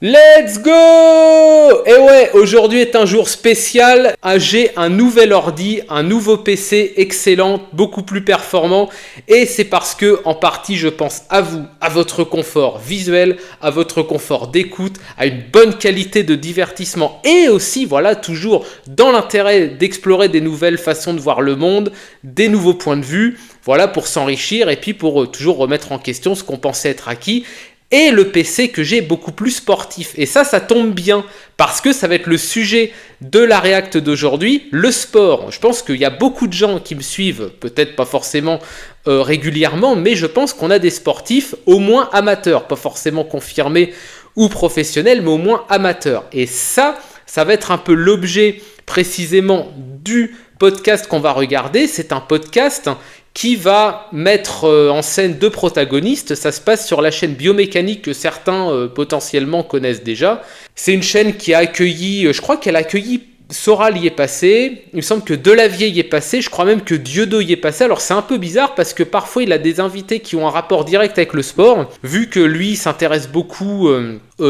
Let's go! Et ouais, aujourd'hui est un jour spécial. J'ai un nouvel ordi, un nouveau PC excellent, beaucoup plus performant. Et c'est parce que, en partie, je pense à vous, à votre confort visuel, à votre confort d'écoute, à une bonne qualité de divertissement. Et aussi, voilà, toujours dans l'intérêt d'explorer des nouvelles façons de voir le monde, des nouveaux points de vue. Voilà, pour s'enrichir et puis pour toujours remettre en question ce qu'on pensait être acquis. Et le PC que j'ai beaucoup plus sportif. Et ça tombe bien, parce que ça va être le sujet de la React d'aujourd'hui, le sport. Je pense qu'il y a beaucoup de gens qui me suivent, peut-être pas forcément régulièrement, mais je pense qu'on a des sportifs au moins amateurs, pas forcément confirmés ou professionnels, mais au moins amateurs. Et ça va être un peu l'objet précisément du podcast qu'on va regarder. C'est un podcast qui va mettre en scène deux protagonistes. Ça se passe sur la chaîne Biomécanique que certains potentiellement connaissent déjà. C'est une chaîne qui a accueilli, je crois qu'elle a accueilli Soral y est passé, il me semble que Delavier y est passé, je crois même que Dieudo y est passé. Alors c'est un peu bizarre parce que parfois il a des invités qui ont un rapport direct avec le sport, vu que lui s'intéresse beaucoup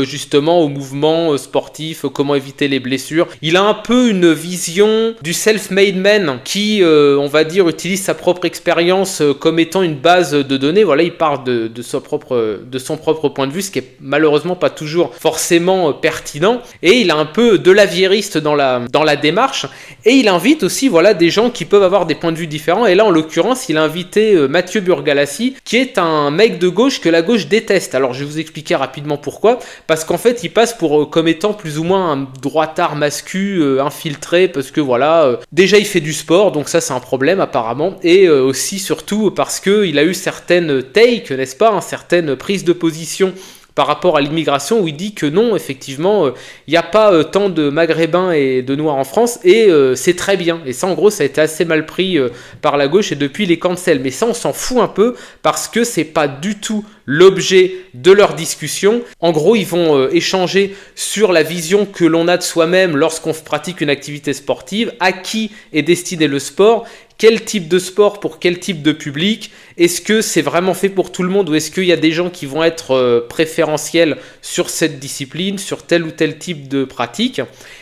justement au mouvement sportif, comment éviter les blessures. Il a un peu une vision du self-made man qui, on va dire, utilise sa propre expérience comme étant une base de données. Voilà, il part de son propre point de vue, ce qui est malheureusement pas toujours forcément pertinent. Et il a un peu de laviériste dans la démarche, et il invite aussi voilà, des gens qui peuvent avoir des points de vue différents. Et là en l'occurrence il a invité Mathieu Burgalassi, qui est un mec de gauche que la gauche déteste. Alors je vais vous expliquer rapidement pourquoi. Parce qu'en fait il passe pour comme étant plus ou moins un droitard mascu infiltré, parce que voilà, déjà il fait du sport, donc ça c'est un problème apparemment, et aussi surtout parce qu'il a eu certaines takes, n'est-ce pas, certaines prises de position par rapport à l'immigration, où il dit que non, effectivement, il n'y a pas tant de maghrébins et de noirs en France, et c'est très bien. Et ça, en gros, ça a été assez mal pris par la gauche, et depuis les cancels. Mais ça, on s'en fout un peu, parce que c'est pas du tout l'objet de leur discussion. En gros, ils vont échanger sur la vision que l'on a de soi-même lorsqu'on pratique une activité sportive, à qui est destiné le sport, quel type de sport pour quel type de public, est-ce que c'est vraiment fait pour tout le monde, ou est-ce qu'il y a des gens qui vont être préférentiels sur cette discipline, sur tel ou tel type de pratique.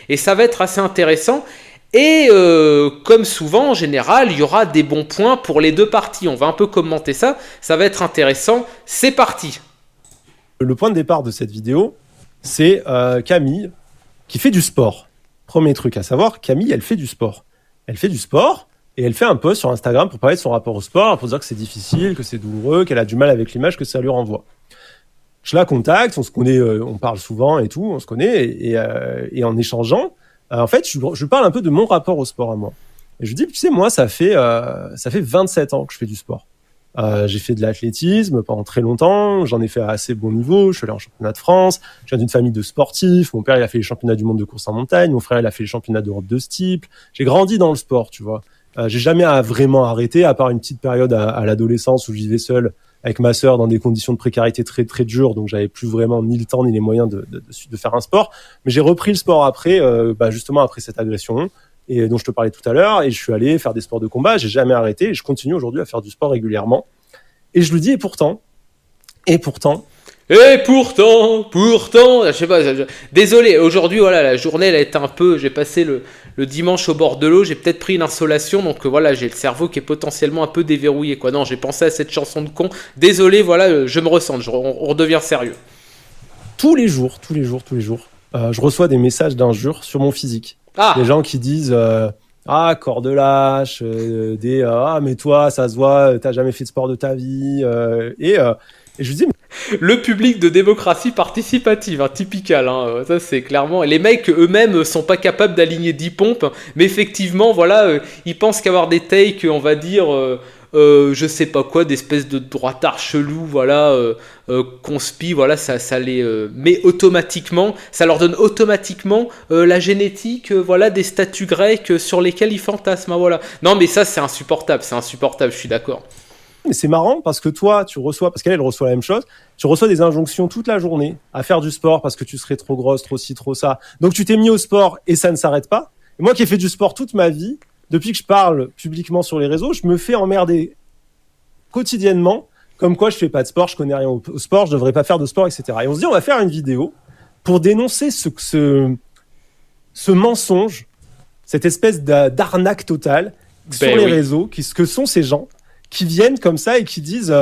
Et ça va être assez intéressant. Et comme souvent en général, il y aura des bons points pour les deux parties. On va un peu commenter ça, ça va être intéressant. C'est parti. Le point de départ de cette vidéo, c'est Camille qui fait du sport. Premier truc à savoir, Camille, elle fait du sport. Elle fait du sport et elle fait un post sur Instagram pour parler de son rapport au sport, pour dire que c'est difficile, que c'est douloureux, qu'elle a du mal avec l'image que ça lui renvoie. Je la contacte, on se connaît, on parle souvent et tout, on se connaît, et en échangeant, en fait, je parle un peu de mon rapport au sport à moi. Et je lui dis, tu sais, moi, ça fait 27 ans que je fais du sport. J'ai fait de l'athlétisme pendant très longtemps, j'en ai fait à assez bon niveau, je suis allé en championnat de France, je viens d'une famille de sportifs, mon père il a fait les championnats du monde de course en montagne, mon frère il a fait les championnats d'Europe de steeple, j'ai grandi dans le sport, tu vois. J'ai jamais vraiment arrêté, à part une petite période à l'adolescence où je vivais seul avec ma sœur dans des conditions de précarité très très dures, donc j'avais plus vraiment ni le temps ni les moyens de faire un sport. Mais j'ai repris le sport après, justement après cette agression et dont je te parlais tout à l'heure, et je suis allé faire des sports de combat. J'ai jamais arrêté et je continue aujourd'hui à faire du sport régulièrement. Et je lui dis et pourtant, je sais pas, désolé, aujourd'hui, voilà, la journée, elle a été un peu, j'ai passé le dimanche au bord de l'eau, j'ai peut-être pris une insolation, donc voilà, j'ai le cerveau qui est potentiellement un peu déverrouillé, quoi. Non, j'ai pensé à cette chanson de con, désolé, voilà, je me ressens, on redevient sérieux. Tous les jours, je reçois des messages d'injures sur mon physique. Des gens qui disent corps de lâche, mais toi, ça se voit, t'as jamais fait de sport de ta vie, et je lui dis, le public de démocratie participative, typical, ça c'est clairement. Les mecs eux-mêmes sont pas capables d'aligner 10 pompes, mais effectivement, voilà, ils pensent qu'avoir des takes, on va dire, je sais pas quoi, d'espèces de droitards chelous, voilà, conspi, voilà, ça les met automatiquement, ça leur donne automatiquement la génétique, voilà, des statues grecques sur lesquelles ils fantasment, voilà. Non, mais ça c'est insupportable, je suis d'accord. Mais c'est marrant parce que toi, tu reçois, parce qu'elle reçoit la même chose, tu reçois des injonctions toute la journée à faire du sport parce que tu serais trop grosse, trop ci, trop ça. Donc tu t'es mis au sport et ça ne s'arrête pas. Et moi qui ai fait du sport toute ma vie, depuis que je parle publiquement sur les réseaux, je me fais emmerder quotidiennement, comme quoi je fais pas de sport, je connais rien au sport, je devrais pas faire de sport, etc. Et on se dit, on va faire une vidéo pour dénoncer ce mensonge, cette espèce d'arnaque totale sur les réseaux, ce que sont ces gens qui viennent comme ça et qui disent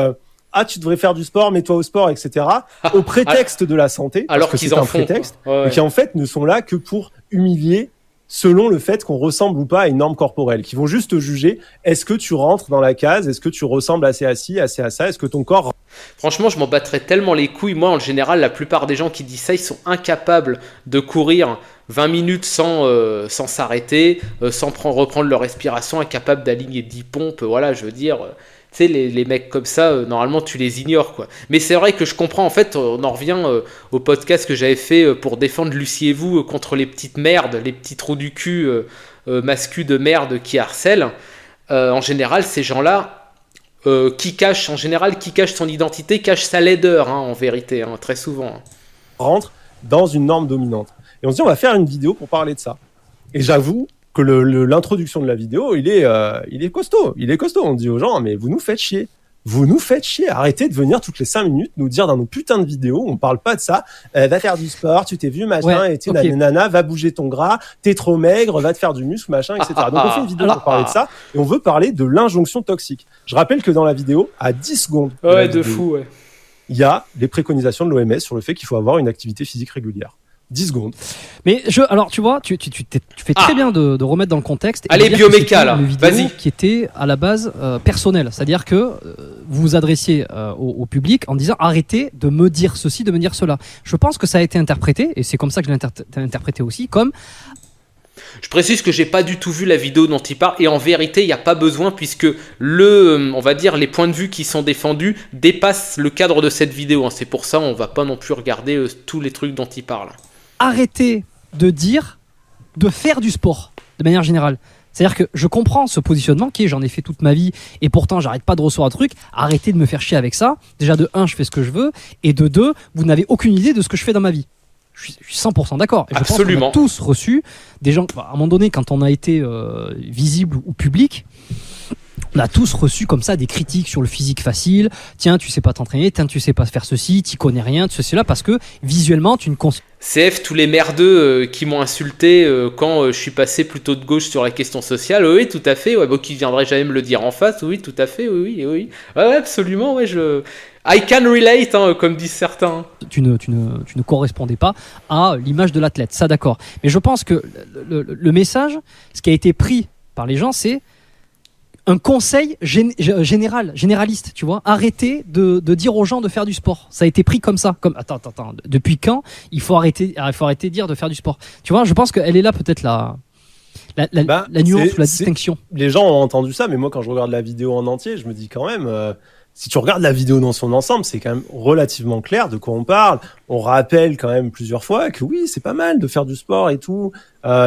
tu devrais faire du sport, mets-toi au sport, etc. au prétexte de la santé, alors parce que qu'ils c'est en un font, prétexte, ouais. et qui en fait ne sont là que pour humilier selon le fait qu'on ressemble ou pas à une norme corporelle, qui vont juste te juger, est-ce que tu rentres dans la case, est-ce que tu ressembles assez à ci, assez à ça, est-ce que ton corps... Franchement, je m'en battrais tellement les couilles. Moi, en général, la plupart des gens qui disent ça, ils sont incapables de courir 20 minutes sans s'arrêter, sans reprendre leur respiration, incapables d'aligner 10 pompes. Voilà, je veux dire... Tu sais, les mecs comme ça, normalement, tu les ignores, quoi. Mais c'est vrai que je comprends, en fait, on en revient au podcast que j'avais fait pour défendre Lucie et vous contre les petites merdes, les petits trous du cul masculins de merde qui harcèlent. En général, ces gens-là, qui cachent son identité, cachent sa laideur, en vérité, très souvent. Rentre dans une norme dominante. Et on se dit, on va faire une vidéo pour parler de ça. Et j'avoue que l'introduction de la vidéo, il est costaud. Il est costaud. On dit aux gens, mais vous nous faites chier. Vous nous faites chier. Arrêtez de venir toutes les 5 minutes nous dire dans nos putains de vidéos, on parle pas de ça. Va faire du sport, tu t'es vu, machin, et nanana, va bouger ton gras, t'es trop maigre, va te faire du muscle, machin, etc. Donc on fait une vidéo pour parler de ça, et on veut parler de l'injonction toxique. Je rappelle que dans la vidéo, à 10 secondes, il y a les préconisations de l'OMS sur le fait qu'il faut avoir une activité physique régulière. 10 secondes. Mais alors tu vois, tu fais très bien de remettre dans le contexte. Allez, bioméca là, vas-y. Qui était à la base personnelle, c'est-à-dire que vous vous adressiez au public en disant arrêtez de me dire ceci, de me dire cela. Je pense que ça a été interprété, et c'est comme ça que je l'ai interprété aussi, comme... Je précise que j'ai pas du tout vu la vidéo dont il parle, et en vérité il n'y a pas besoin, puisque on va dire les points de vue qui sont défendus dépassent le cadre de cette vidéo. C'est pour ça on va pas non plus regarder tous les trucs dont il parle. Arrêtez de faire du sport de manière générale. C'est-à-dire que je comprends ce positionnement qui est j'en ai fait toute ma vie et pourtant j'arrête pas de recevoir un truc. Arrêtez de me faire chier avec ça. Déjà de 1, je fais ce que je veux, et de 2, vous n'avez aucune idée de ce que je fais dans ma vie. Je suis 100% d'accord. Et je pense qu'on a tous reçu des gens, à un moment donné, quand on a été visible ou public, on a tous reçu comme ça des critiques sur le physique facile. Tiens, tu sais pas t'entraîner, tiens, tu sais pas faire ceci, tu connais rien, ceci là, parce que visuellement, tu ne CF, tous les merdeux qui m'ont insulté quand je suis passé plutôt de gauche sur la question sociale, oui, tout à fait, qui viendrait jamais me le dire en face, oui, tout à fait, oui. Ouais, absolument, I can relate, comme disent certains. Tu ne correspondais pas à l'image de l'athlète, ça d'accord. Mais je pense que le message, ce qui a été pris par les gens, c'est un conseil généraliste, tu vois. Arrêtez de dire aux gens de faire du sport. Ça a été pris comme ça. Attends. Depuis quand il faut arrêter de dire de faire du sport. Tu vois, je pense qu'elle est là peut-être la nuance ou la distinction. Les gens ont entendu ça, mais moi quand je regarde la vidéo en entier, je me dis quand même... Si tu regardes la vidéo dans son ensemble, c'est quand même relativement clair de quoi on parle. On rappelle quand même plusieurs fois que oui, c'est pas mal de faire du sport et tout,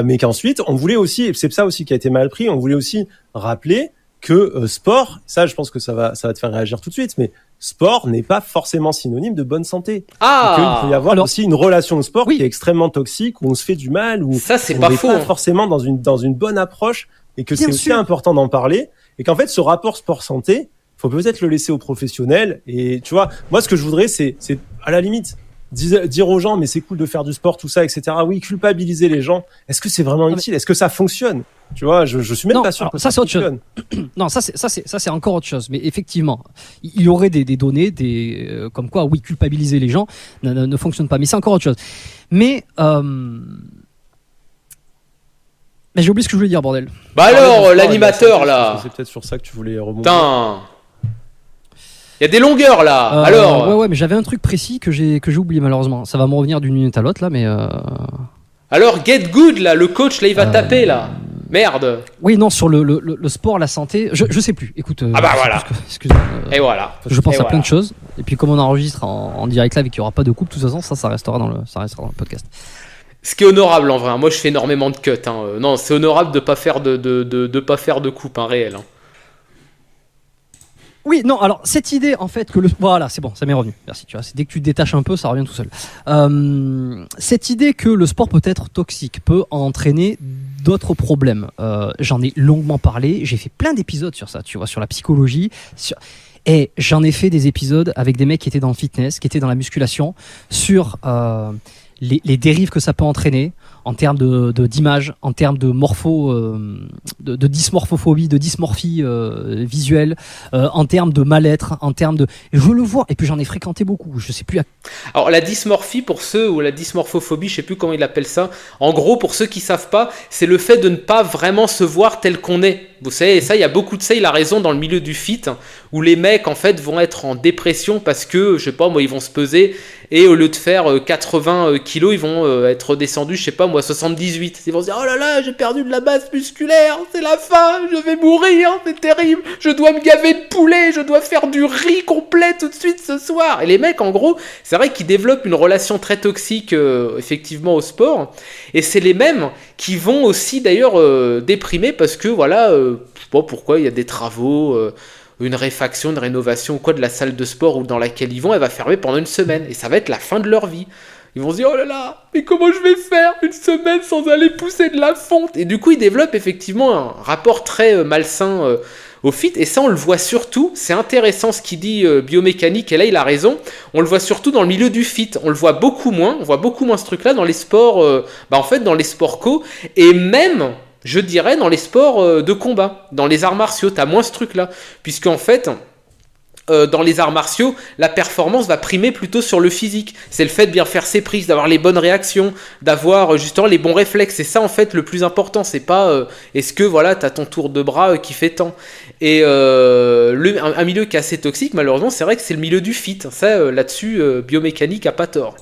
mais qu'ensuite, on voulait aussi, et c'est ça aussi qui a été mal pris, on voulait aussi rappeler que sport, ça je pense que ça va te faire réagir tout de suite, mais sport n'est pas forcément synonyme de bonne santé. Il peut y avoir aussi une relation au sport qui est extrêmement toxique, où on se fait du mal, où ça, c'est on pas n'est faux, pas forcément dans une bonne approche, et que c'est aussi important d'en parler, et qu'en fait ce rapport sport-santé, faut peut-être le laisser aux professionnels. Et tu vois, moi ce que je voudrais, c'est à la limite dire aux gens, mais c'est cool de faire du sport, tout ça, etc. Oui, culpabiliser les gens. Est-ce que c'est vraiment utile? Est-ce que ça fonctionne? Tu vois, je suis même pas sûr que ça fonctionne. Non, ça c'est encore autre chose. Mais effectivement, il y aurait des données, comme quoi, oui, culpabiliser les gens ne fonctionne pas. Mais c'est encore autre chose. Mais j'ai oublié ce que je voulais dire, bordel. Alors, l'animateur là. C'est peut-être sur ça que tu voulais rebondir. Putain. Il y a des longueurs là. Alors. Ouais, mais j'avais un truc précis que j'ai oublié malheureusement. Ça va me revenir d'une minute à l'autre là, mais. Alors Get Good là, le coach là, il va taper là. Merde. Oui, non, sur le sport, la santé, je sais plus. Écoute. Voilà. Excuse-moi. Et voilà. Je pense à plein de choses. Et puis comme on enregistre en direct live et qu'il n'y aura pas de coupe, de toute façon, ça restera dans le podcast. Ce qui est honorable en vrai. Moi, je fais énormément de cuts. Non, c'est honorable de pas faire de pas faire de coupe réel. Oui, non, alors cette idée en fait que voilà, c'est bon, ça m'est revenu. Merci, tu vois, c'est dès que tu détaches un peu, ça revient tout seul. Cette idée que le sport peut être toxique, peut entraîner d'autres problèmes. J'en ai longuement parlé, j'ai fait plein d'épisodes sur ça, tu vois, sur la psychologie, et j'en ai fait des épisodes avec des mecs qui étaient dans le fitness, qui étaient dans la musculation, sur les dérives que ça peut entraîner en termes d'image, en termes de de dysmorphophobie, de dysmorphie visuelle, en termes de mal-être, en termes de... Je le vois, et puis j'en ai fréquenté beaucoup, je sais plus à... Alors la dysmorphie pour ceux, ou la dysmorphophobie, je sais plus comment ils l'appellent ça, en gros pour ceux qui savent pas, c'est le fait de ne pas vraiment se voir tel qu'on est. Vous savez, et ça, il y a beaucoup de ça, il a raison, dans le milieu du fit, où les mecs en fait vont être en dépression parce que, je sais pas moi, ils vont se peser et au lieu de faire 80 kilos, ils vont être descendus, je sais pas moi, 78. Ils vont se dire, oh là là, j'ai perdu de la masse musculaire, c'est la fin, je vais mourir, c'est terrible, je dois me gaver de poulet, je dois faire du riz complet tout de suite ce soir. Et les mecs, en gros, c'est vrai qu'ils développent une relation très toxique effectivement au sport, et c'est les mêmes qui vont aussi d'ailleurs déprimer parce que voilà, je sais pas pourquoi, il y a des travaux, une réfaction, une rénovation ou quoi de la salle de sport ou dans laquelle ils vont, elle va fermer pendant une semaine et ça va être la fin de leur vie. Ils vont se dire, oh là là, mais comment je vais faire une semaine sans aller pousser de la fonte? Et du coup, ils développent effectivement un rapport très malsain au fit, et ça on le voit surtout, c'est intéressant ce qu'il dit biomécanique, et là il a raison, on le voit surtout dans le milieu du fit, on le voit beaucoup moins, on voit beaucoup moins ce truc là dans les sports, en fait dans les sports co, et même je dirais dans les sports de combat, dans les arts martiaux, t'as moins ce truc là, puisque en fait dans les arts martiaux, la performance va primer plutôt sur le physique. C'est le fait de bien faire ses prises, d'avoir les bonnes réactions, d'avoir justement les bons réflexes. C'est ça en fait le plus important. C'est pas est-ce que voilà t'as ton tour de bras qui fait tant. Et un milieu qui est assez toxique, malheureusement, c'est vrai que c'est le milieu du fit. Ça là-dessus, biomécanique a pas tort.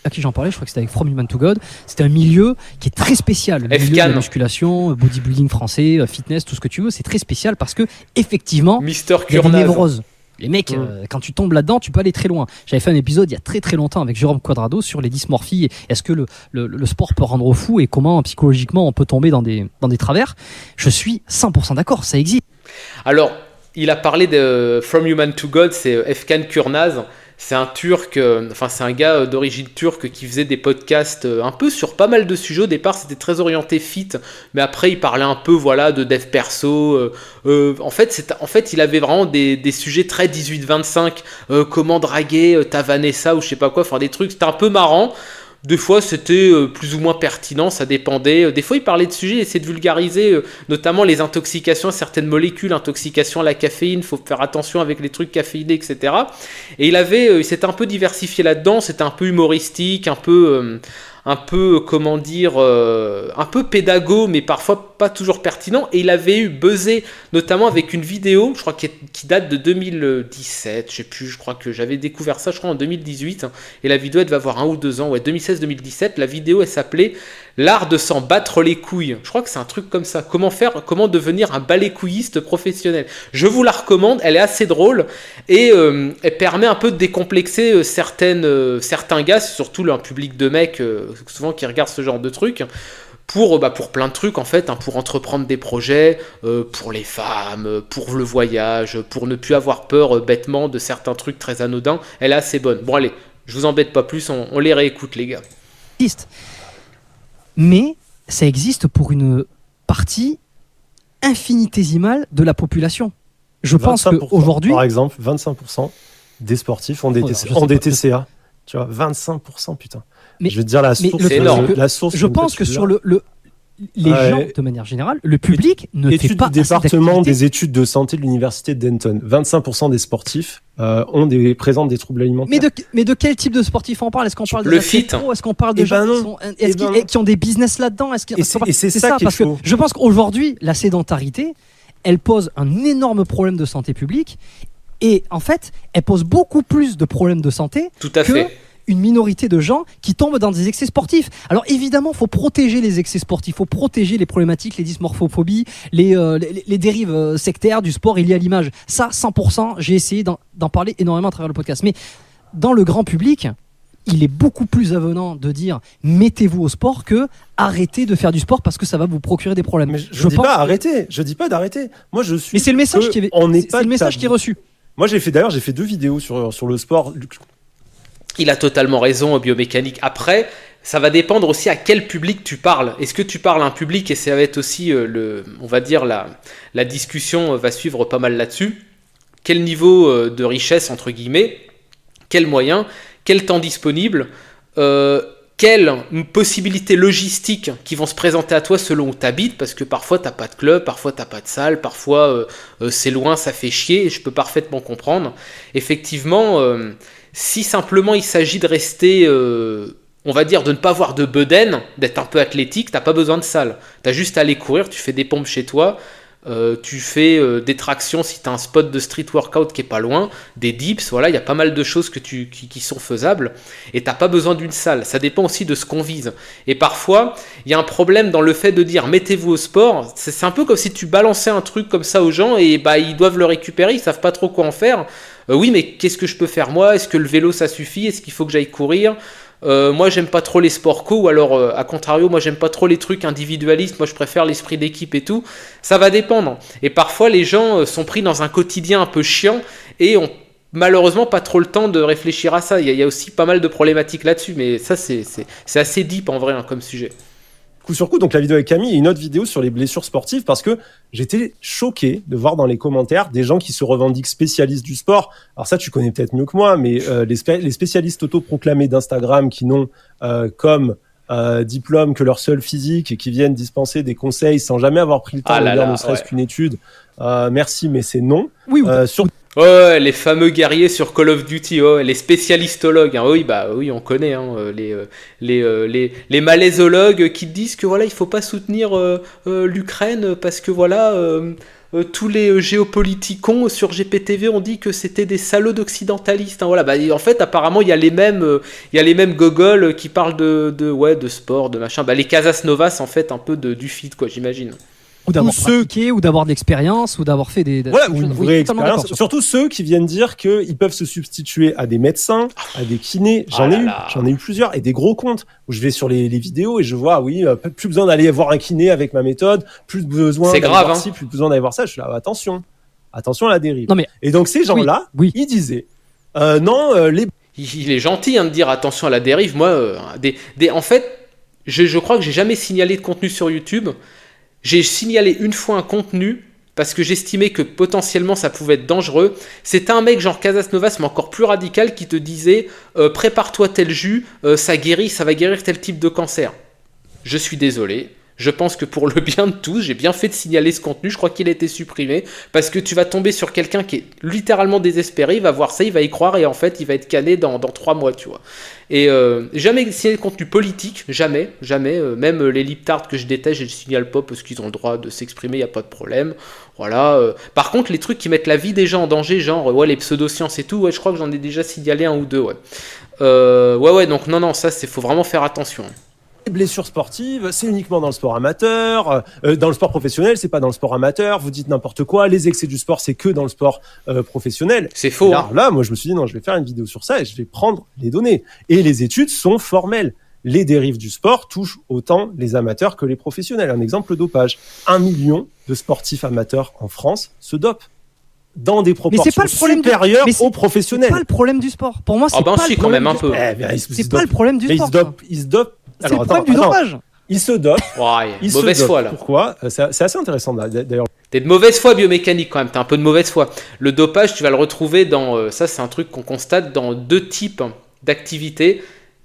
À qui j'en parlais, je crois que c'était avec From Human to God. C'était un milieu qui est très spécial. Le milieu de la musculation, bodybuilding français, fitness, tout ce que tu veux, c'est très spécial parce que effectivement, Mister il y a des Kurnaz. névroses. Les mecs, quand tu tombes là-dedans, tu peux aller très loin. J'avais fait un épisode il y a très très longtemps avec Jérôme Quadrado sur les dysmorphies. Est-ce que le sport peut rendre fou et comment psychologiquement on peut tomber dans des travers. Je suis 100% d'accord, ça existe. Alors, il a parlé de From Human to God, c'est Efkan Kurnaz. C'est un Turc, c'est un gars d'origine turque qui faisait des podcasts un peu sur pas mal de sujets. Au départ, c'était très orienté fit, mais après, il parlait un peu voilà, de dev perso. En fait, il avait vraiment des sujets très 18-25. Comment draguer ta Vanessa ou je sais pas quoi, faire des trucs. C'était un peu marrant. Des fois, c'était plus ou moins pertinent, ça dépendait. Des fois, il parlait de sujets, il essayait de vulgariser, notamment les intoxications à certaines molécules, intoxication à la caféine, il faut faire attention avec les trucs caféinés, etc. Et il s'était un peu diversifié là-dedans, c'était un peu humoristique, un peu comment dire, un peu pédago, mais parfois pas toujours pertinent. Et il avait buzzé, notamment avec une vidéo, je crois qui date de 2017, je sais plus, je crois que j'avais découvert ça, je crois en 2018. Et la vidéo, elle devait avoir 1 ou 2 ans, ouais, 2016-2017. La vidéo, elle s'appelait L'art de s'en battre les couilles. Je crois que c'est un truc comme ça. Comment devenir un balai-couilliste professionnel. Je vous la recommande, elle est assez drôle et elle permet un peu de décomplexer certains gars, surtout un public de mecs souvent qui regardent ce genre de trucs. Pour plein de trucs en fait, pour entreprendre des projets, pour les femmes, pour le voyage, pour ne plus avoir peur bêtement de certains trucs très anodins. Elle est assez bonne. Bon allez, je vous embête pas plus, on les réécoute les gars. Mais ça existe pour une partie infinitésimale de la population. Je pense qu'aujourd'hui... Par exemple, 25% des sportifs ont des TCA. Tu vois, 25%, putain. Mais, je vais te dire la source. C'est énorme. La source je pense que sur les gens, de manière générale, le public ne fait pas du département des études de santé de l'université de Denton. 25% des sportifs présentent des troubles alimentaires. Mais de quel type de sportifs on parle? Est-ce qu'on parle de fit pro? Est-ce qu'on parle de gens qui ont des business là-dedans? C'est ça parce que je pense qu'aujourd'hui, la sédentarité, elle pose un énorme problème de santé publique. Et en fait, elle pose beaucoup plus de problèmes de santé que une minorité de gens qui tombent dans des excès sportifs. Alors évidemment, il faut protéger les excès sportifs, il faut protéger les problématiques, les dysmorphophobies, les dérives sectaires du sport liées à l'image. Ça, 100%, j'ai essayé d'en parler énormément à travers le podcast. Mais dans le grand public, il est beaucoup plus avenant de dire mettez-vous au sport que arrêtez de faire du sport parce que ça va vous procurer des problèmes. Mais je dis pas arrêter, je dis pas d'arrêter. Moi, je suis. Mais c'est le message qui est reçu. Moi, j'ai fait 2 vidéos sur le sport. Il a totalement raison, biomécanique. Après, ça va dépendre aussi à quel public tu parles. Est-ce que tu parles à un public, et ça va être aussi, on va dire, la discussion va suivre pas mal là-dessus. Quel niveau de richesse, entre guillemets, quels moyens, quel temps disponible, quelles possibilités logistiques qui vont se présenter à toi selon où tu habites, parce que parfois t'as pas de club, parfois t'as pas de salle, parfois c'est loin, ça fait chier, et je peux parfaitement comprendre. Effectivement, si simplement il s'agit de rester, on va dire de ne pas avoir de bedaine, d'être un peu athlétique, t'as pas besoin de salle. T'as juste à aller courir, tu fais des pompes chez toi, tu fais des tractions si tu as un spot de street workout qui est pas loin, des dips, voilà, il y a pas mal de choses qui sont faisables et t'as pas besoin d'une salle. Ça dépend aussi de ce qu'on vise. Et parfois, il y a un problème dans le fait de dire mettez-vous au sport. C'est un peu comme si tu balançais un truc comme ça aux gens et bah ils doivent le récupérer, ils savent pas trop quoi en faire. Oui, mais qu'est-ce que je peux faire moi? Est-ce que le vélo ça suffit? Est-ce qu'il faut que j'aille courir? Moi j'aime pas trop les sports co, ou alors à contrario moi j'aime pas trop les trucs individualistes, moi je préfère l'esprit d'équipe et tout. Ça va dépendre, et parfois les gens sont pris dans un quotidien un peu chiant et ont malheureusement pas trop le temps de réfléchir à ça. Il y a aussi pas mal de problématiques là-dessus, mais ça c'est assez deep en vrai comme sujet. Coup sur coup, donc la vidéo avec Camille et une autre vidéo sur les blessures sportives, parce que j'étais choqué de voir dans les commentaires des gens qui se revendiquent spécialistes du sport. Alors ça, tu connais peut-être mieux que moi, mais les spécialistes autoproclamés d'Instagram qui n'ont comme diplôme que leur seul physique et qui viennent dispenser des conseils sans jamais avoir pris le temps de lire ne serait-ce qu'une étude. Merci, mais c'est non. Oui, Ouais, les fameux guerriers sur Call of Duty, les spécialistologues, hein. Oui, on connaît les malaisologues qui te disent que voilà, il faut pas soutenir l'Ukraine parce que voilà, tous les géopoliticons sur GPTV ont dit que c'était des salauds d'occidentalistes, hein, voilà. En fait, apparemment, il y a les mêmes gogoles qui parlent de sport, de machin. Les Casas Novas, en fait, un peu du feed, quoi, j'imagine. Ou d'avoir pratiqué, ou d'avoir de l'expérience, ou d'avoir fait des... Voilà, une vraie expérience. Surtout ceux qui viennent dire qu'ils peuvent se substituer à des médecins, à des kinés. J'en ai eu plusieurs, et des gros comptes où je vais sur les vidéos et je vois, plus besoin d'aller voir un kiné avec ma méthode, plus besoin d'aller voir ci, plus besoin d'aller voir ça. Je suis là, attention à la dérive. Non, mais... Et donc ces gens-là, ils disaient, Il est gentil de dire attention à la dérive. Moi, en fait, je crois que j'ai jamais signalé de contenu sur YouTube. J'ai signalé une fois un contenu parce que j'estimais que potentiellement ça pouvait être dangereux. C'était un mec genre Casas Novas, mais encore plus radical, qui te disait prépare-toi tel jus, ça va guérir tel type de cancer. Je suis désolé. Je pense que pour le bien de tous, j'ai bien fait de signaler ce contenu. Je crois qu'il a été supprimé parce que tu vas tomber sur quelqu'un qui est littéralement désespéré. Il va voir ça, il va y croire et en fait, il va être cané dans 3 mois, tu vois. Et jamais signalé de contenu politique, jamais. Même les liptards que je déteste, je ne signale pas parce qu'ils ont le droit de s'exprimer, il n'y a pas de problème. Voilà. Par contre, les trucs qui mettent la vie des gens en danger, genre les pseudosciences et tout, je crois que j'en ai déjà signalé un ou deux, donc non, ça, faut vraiment faire attention. Les blessures sportives, c'est uniquement dans le sport amateur. Dans le sport professionnel, c'est pas dans le sport amateur. Vous dites n'importe quoi. Les excès du sport, c'est que dans le sport professionnel. C'est faux. Là, moi, je me suis dit non, je vais faire une vidéo sur ça et je vais prendre les données. Et les études sont formelles. Les dérives du sport touchent autant les amateurs que les professionnels. Un exemple, le dopage. 1 million de sportifs amateurs en France se dopent dans des proportions supérieures aux professionnels. C'est pas le problème du sport. Pour moi, c'est pas le problème du sport. C'est pas le problème du sport. Ils se dopent. C'est le problème du dopage. Ils se dopent. Mauvaise foi, là. Pourquoi ? C'est assez intéressant, d'ailleurs. T'es de mauvaise foi biomécanique, quand même. T'as un peu de mauvaise foi. Le dopage, tu vas le retrouver dans... ça, c'est un truc qu'on constate dans 2 types d'activités.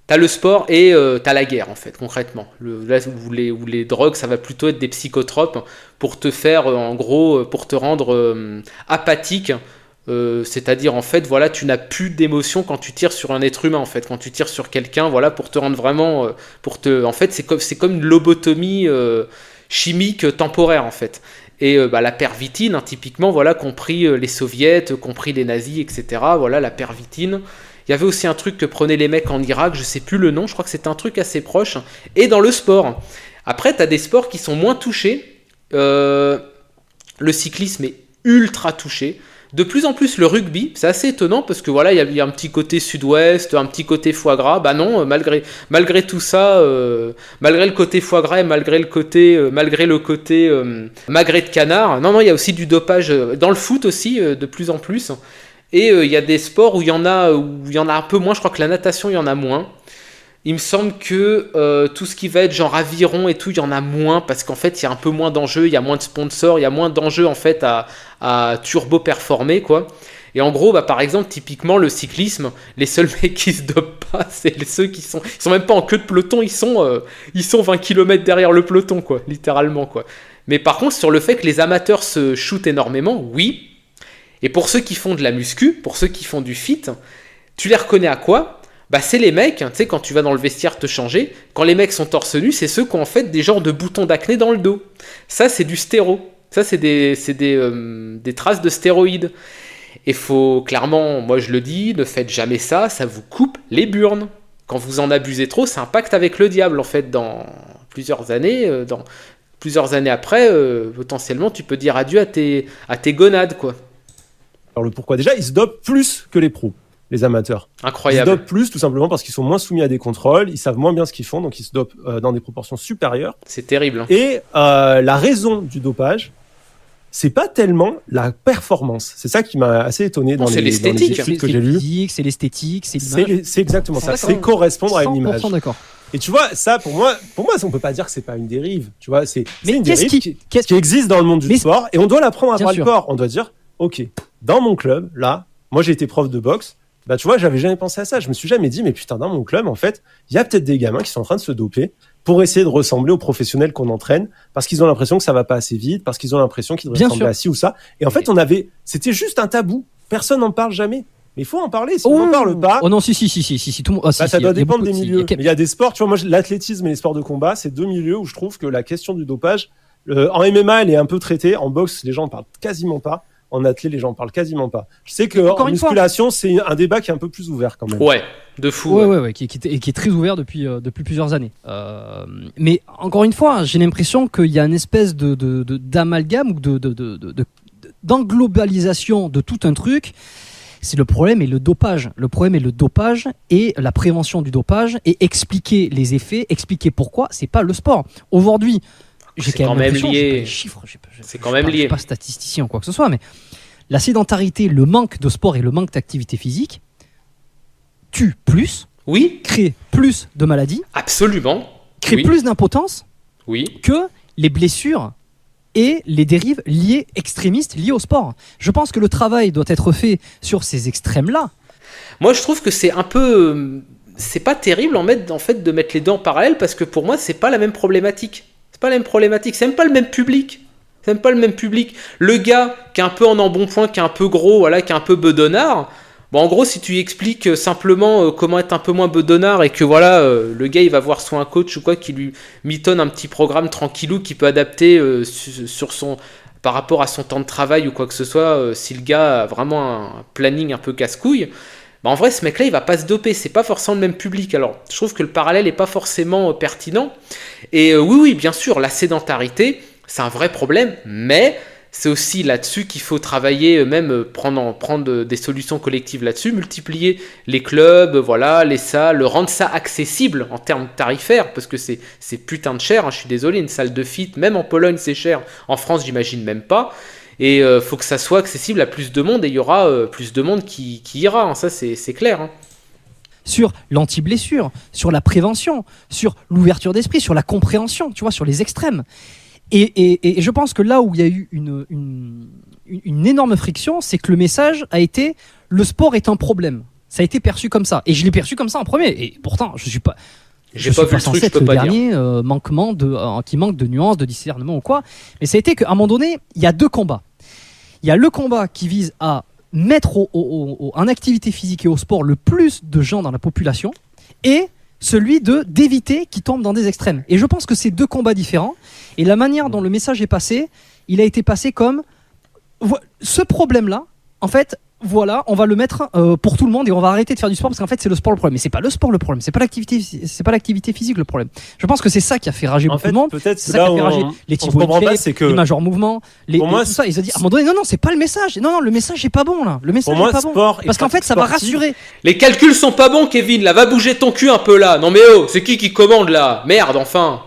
T'as le sport et t'as la guerre, en fait, concrètement. Là où les drogues, ça va plutôt être des psychotropes pour te faire, en gros, pour te rendre apathique. C'est-à-dire, en fait, voilà, tu n'as plus d'émotion quand tu tires sur un être humain, en fait. Quand tu tires sur quelqu'un, voilà, pour te rendre vraiment... En fait, c'est comme une lobotomie chimique temporaire, en fait. Et la pervitine, typiquement, voilà, compris les soviets, compris les nazis, etc. Voilà, la pervitine... Il y avait aussi un truc que prenaient les mecs en Irak, je sais plus le nom, je crois que c'était un truc assez proche. Et dans le sport. Après, tu as des sports qui sont moins touchés. Le cyclisme est ultra touché. De plus en plus, le rugby, c'est assez étonnant parce que voilà, il y a un petit côté sud-ouest, un petit côté foie gras. Bah non, malgré tout ça, malgré le côté foie gras et malgré le côté magret de canard, non, il y a aussi du dopage dans le foot aussi, de plus en plus. Et il y a des sports où il y en a un peu moins. Je crois que la natation, il y en a moins. Il me semble que tout ce qui va être genre aviron et tout, il y en a moins parce qu'en fait, il y a un peu moins d'enjeux, il y a moins de sponsors, il y a moins d'enjeux en fait à turbo performer, quoi. Et en gros, par exemple, typiquement, le cyclisme, les seuls mecs qui se dopent pas, c'est ceux qui sont même pas en queue de peloton, ils sont 20 km derrière le peloton, quoi, littéralement, quoi. Mais par contre, sur le fait que les amateurs se shootent énormément, oui. Et pour ceux qui font de la muscu, pour ceux qui font du fit, tu les reconnais à quoi ? C'est les mecs, tu sais, quand tu vas dans le vestiaire te changer, quand les mecs sont torse nu, c'est ceux qui ont en fait des genres de boutons d'acné dans le dos. Ça, c'est du stéro. Ça, c'est des traces de stéroïdes. Et faut clairement, moi je le dis, ne faites jamais ça, ça vous coupe les burnes. Quand vous en abusez trop, c'est un pacte avec le diable, en fait, dans plusieurs années, après, potentiellement, tu peux dire adieu à tes gonades, quoi. Alors le pourquoi ? Déjà, ils se dopent plus que les pros, les amateurs. Incroyable. Ils se dopent plus tout simplement parce qu'ils sont moins soumis à des contrôles, ils savent moins bien ce qu'ils font, donc ils se dopent dans des proportions supérieures. C'est terrible. Hein. Et la raison du dopage, c'est pas tellement la performance. C'est ça qui m'a assez étonné dans les études que j'ai lues. C'est l'esthétique, c'est l'image. C'est exactement ça. C'est correspondre à une image. 100% d'accord. Et tu vois, ça, pour moi, on peut pas dire que c'est pas une dérive. Tu vois, c'est une dérive qui existe dans le monde du sport et on doit la prendre à bras le corps. On doit dire, ok, dans mon club, là, moi j'ai été prof de boxe. Tu vois, j'avais jamais pensé à ça. Je me suis jamais dit, mais putain, dans mon club, en fait, il y a peut-être des gamins qui sont en train de se doper pour essayer de ressembler aux professionnels qu'on entraîne, parce qu'ils ont l'impression que ça va pas assez vite, parce qu'ils ont l'impression qu'ils devraient ressembler à ci ou ça. Et en fait, c'était juste un tabou. Personne n'en parle jamais. Mais il faut en parler. Si on n'en parle pas. Oh non, si. Tout le monde. Ça doit dépendre des milieux. Mais il y a des sports, tu vois, moi, l'athlétisme et les sports de combat, c'est deux milieux où je trouve que la question du dopage, en MMA, elle est un peu traitée. En boxe, les gens en parlent quasiment pas. En athlé, les gens en parlent quasiment pas. Je sais qu'en musculation, c'est un débat qui est un peu plus ouvert quand même. Ouais, de fou. Ouais, qui est très ouvert depuis plusieurs années. Mais encore une fois, j'ai l'impression qu'il y a une espèce d'amalgame ou d'englobalisation de tout un truc. C'est le problème et le dopage. Le problème est le dopage et la prévention du dopage et expliquer les effets, expliquer pourquoi. C'est pas le sport. Aujourd'hui, j'ai quand même l'impression, j'ai pas les chiffres, c'est quand même lié. Je suis pas statisticien ou quoi que ce soit, mais la sédentarité, le manque de sport et le manque d'activité physique tue plus, crée plus de maladies, absolument, crée plus d'impotence que les blessures et les dérives extrémistes liées au sport. Je pense que le travail doit être fait sur ces extrêmes-là. Moi, je trouve que c'est un peu... c'est pas terrible en fait, de mettre les deux en parallèle, parce que pour moi, c'est pas la même problématique. C'est pas la même problématique, c'est même pas le même public. Le gars qui est un peu en embonpoint, qui est un peu gros, voilà, qui est un peu bedonnard, en gros, si tu lui expliques simplement comment être un peu moins bedonnard et que voilà, le gars il va voir soit un coach ou quoi qui lui mitonne un petit programme tranquillou qui peut adapter par rapport à son temps de travail ou quoi que ce soit, si le gars a vraiment un planning un peu casse-couille, en vrai, ce mec-là, il va pas se doper. C'est pas forcément le même public. Alors, je trouve que le parallèle est pas forcément pertinent. Et oui, bien sûr, la sédentarité, c'est un vrai problème, mais c'est aussi là-dessus qu'il faut travailler, même prendre des solutions collectives là-dessus, multiplier les clubs, voilà, les salles, rendre ça accessible en termes tarifaires, parce que c'est putain de cher. Je suis désolé, une salle de fit, même en Pologne, c'est cher. En France, j'imagine même pas. Et faut que ça soit accessible à plus de monde, et il y aura plus de monde qui ira, ça c'est clair. Hein. Sur l'anti-blessure, sur la prévention, sur l'ouverture d'esprit, sur la compréhension, tu vois, sur les extrêmes. Et je pense que là où il y a eu une énorme friction, c'est que le message a été « le sport est un problème ». Ça a été perçu comme ça. Et je l'ai perçu comme ça en premier. Et pourtant, je suis pas... J'ai pas vu le truc, je peux pas dire. Qui manque de nuances, de discernement ou quoi. Mais ça a été qu'à un moment donné, il y a deux combats. Il y a le combat qui vise à mettre en activité physique et au sport le plus de gens dans la population et celui d'éviter qu'ils tombent dans des extrêmes. Et je pense que c'est deux combats différents. Et la manière dont le message est passé, il a été passé comme ce problème-là, en fait, voilà, on va le mettre pour tout le monde et on va arrêter de faire du sport parce qu'en fait c'est le sport le problème. Mais c'est pas le sport le problème, c'est pas l'activité physique le problème. Je pense que c'est ça qui a fait rager beaucoup de monde. Peut-être c'est ça qui a fait rager les Thibaut InFite, les Major Mouvement, tout ça. Ils se disent à un moment donné, non, c'est pas le message. Non, le message est pas bon là. Le message est pas bon. Parce qu'en fait, ça va rassurer. Les calculs sont pas bons, Kevin. Là, va bouger ton cul un peu là. Non mais c'est qui commande là? Merde, enfin.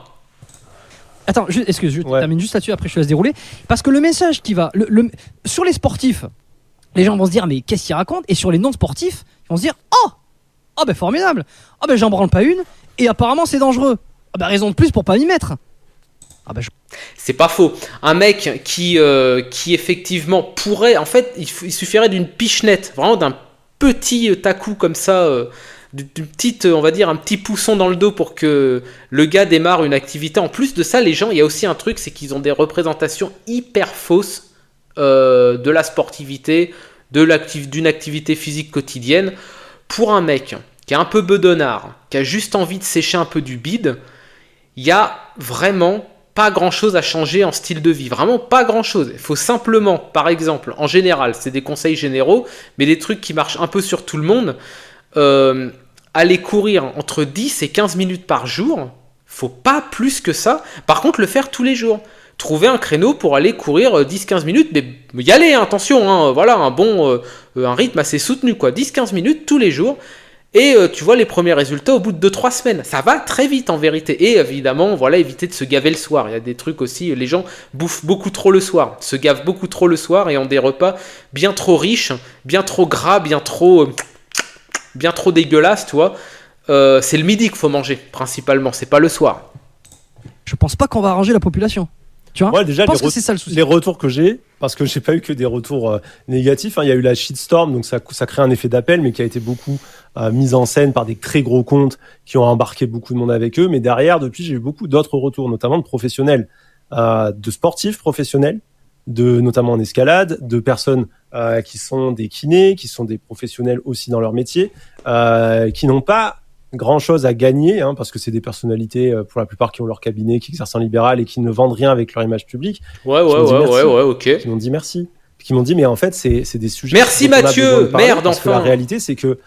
Attends, excuse, je termine juste là-dessus. Après, je te laisse dérouler. Parce que le message qui va sur les sportifs. Les gens vont se dire mais qu'est-ce qu'il raconte? Et sur les non-sportifs, ils vont se dire oh ben formidable, j'en branle pas une et apparemment c'est dangereux. Raison de plus pour pas m'y mettre. Ah bah, C'est pas faux. Un mec qui effectivement pourrait, en fait, il suffirait d'une pichenette, vraiment d'un petit tacou comme ça, d'une petite, on va dire, un petit pousson dans le dos pour que le gars démarre une activité. En plus de ça, les gens, il y a aussi un truc, c'est qu'ils ont des représentations hyper fausses de la sportivité, d'une activité physique quotidienne. Pour un mec qui est un peu bedonnard, qui a juste envie de sécher un peu du bide, il y a vraiment pas grand chose à changer en style de vie, vraiment pas grand chose. Il faut simplement, par exemple, en général, c'est des conseils généraux, mais des trucs qui marchent un peu sur tout le monde, aller courir entre 10 et 15 minutes par jour, faut pas plus que ça. Par contre, le faire tous les jours. Trouver un créneau pour aller courir 10-15 minutes, mais y aller, hein, attention, hein, voilà, un rythme assez soutenu, quoi, 10-15 minutes tous les jours. Et tu vois les premiers résultats au bout de 2-3 semaines. Ça va très vite en vérité. Et évidemment, voilà, éviter de se gaver le soir. Il y a des trucs aussi, les gens bouffent beaucoup trop le soir, se gavent beaucoup trop le soir et ont des repas bien trop riches, bien trop gras, bien trop dégueulasses, tu vois. C'est le midi qu'il faut manger, principalement, c'est pas le soir. je pense pas qu'on va arranger la population. Tu vois, Moi, déjà, je pense que c'est ça le souci. les retours que j'ai, parce que j'ai pas eu que des retours négatifs, hein. Il y a eu la shitstorm, donc ça crée un effet d'appel, mais qui a été beaucoup mise en scène par des très gros comptes qui ont embarqué beaucoup de monde avec eux. Mais derrière, depuis, j'ai eu beaucoup d'autres retours, notamment de professionnels, de sportifs professionnels, notamment en escalade, de personnes qui sont des kinés, qui sont des professionnels aussi dans leur métier, qui n'ont pas grand chose à gagner, hein, parce que c'est des personnalités pour la plupart qui ont leur cabinet, qui exercent en libéral et qui ne vendent rien avec leur image publique. Ouais, ok. Qui m'ont dit merci. Qui m'ont dit, mais en fait, c'est des sujets. Merci dont on a besoin Mathieu, de parler, merde, parce que enfin. la réalité, c'est que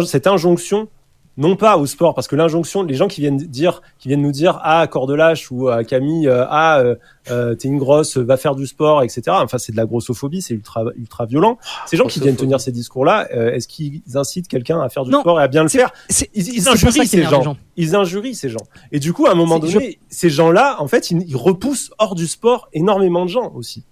cette injonction, non pas au sport, parce que l'injonction, les gens qui viennent nous dire, corde lâche ou Camille, t'es une grosse, va faire du sport, etc. Enfin, c'est de la grossophobie, c'est ultra violent. Ces gens qui viennent tenir ces discours-là, est-ce qu'ils incitent quelqu'un à faire du sport et à bien le faire? Ils injurient ces gens. Ils injurient ces gens. Et du coup, à un moment donné, ces gens-là, en fait, ils repoussent hors du sport énormément de gens aussi.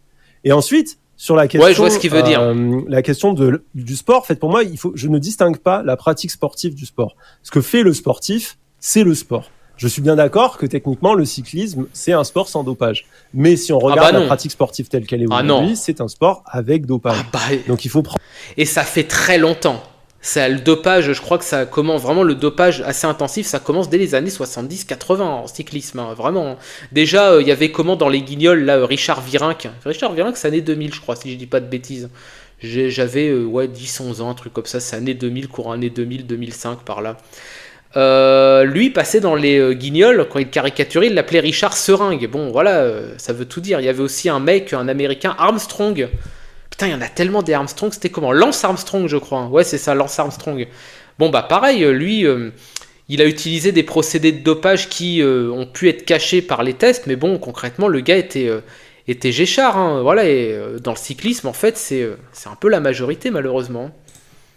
Et ensuite, sur la question, je vois ce qu'il veut dire. La question du sport, en fait, pour moi, je ne distingue pas la pratique sportive du sport. Ce que fait le sportif, c'est le sport. Je suis bien d'accord que techniquement, le cyclisme, c'est un sport sans dopage. Mais si on regarde la pratique sportive telle qu'elle est aujourd'hui, c'est un sport avec dopage. Donc il faut prendre. Et ça fait très longtemps. Le dopage, je crois que ça commence vraiment, le dopage assez intensif, ça commence dès les années 70-80 en cyclisme, hein, vraiment. Déjà, il y avait dans les Guignols, là, Richard Virenque. Richard Virenque, c'est année 2000, je crois, si je dis pas de bêtises. J'avais 10-11 ans, un truc comme ça, c'est année 2000, courant année 2000-2005, par là. Lui passait dans les Guignols, quand il caricaturait, il l'appelait Richard Seringue. Bon, voilà, ça veut tout dire. Il y avait aussi un Américain, Armstrong. Putain, il y en a tellement des Armstrong, c'était comment? Lance Armstrong, je crois. Ouais, c'est ça, Lance Armstrong. Bon, bah pareil, lui, il a utilisé des procédés de dopage qui ont pu être cachés par les tests, mais bon, concrètement, le gars était Géchard. Hein, voilà, et dans le cyclisme, en fait, c'est un peu la majorité, malheureusement.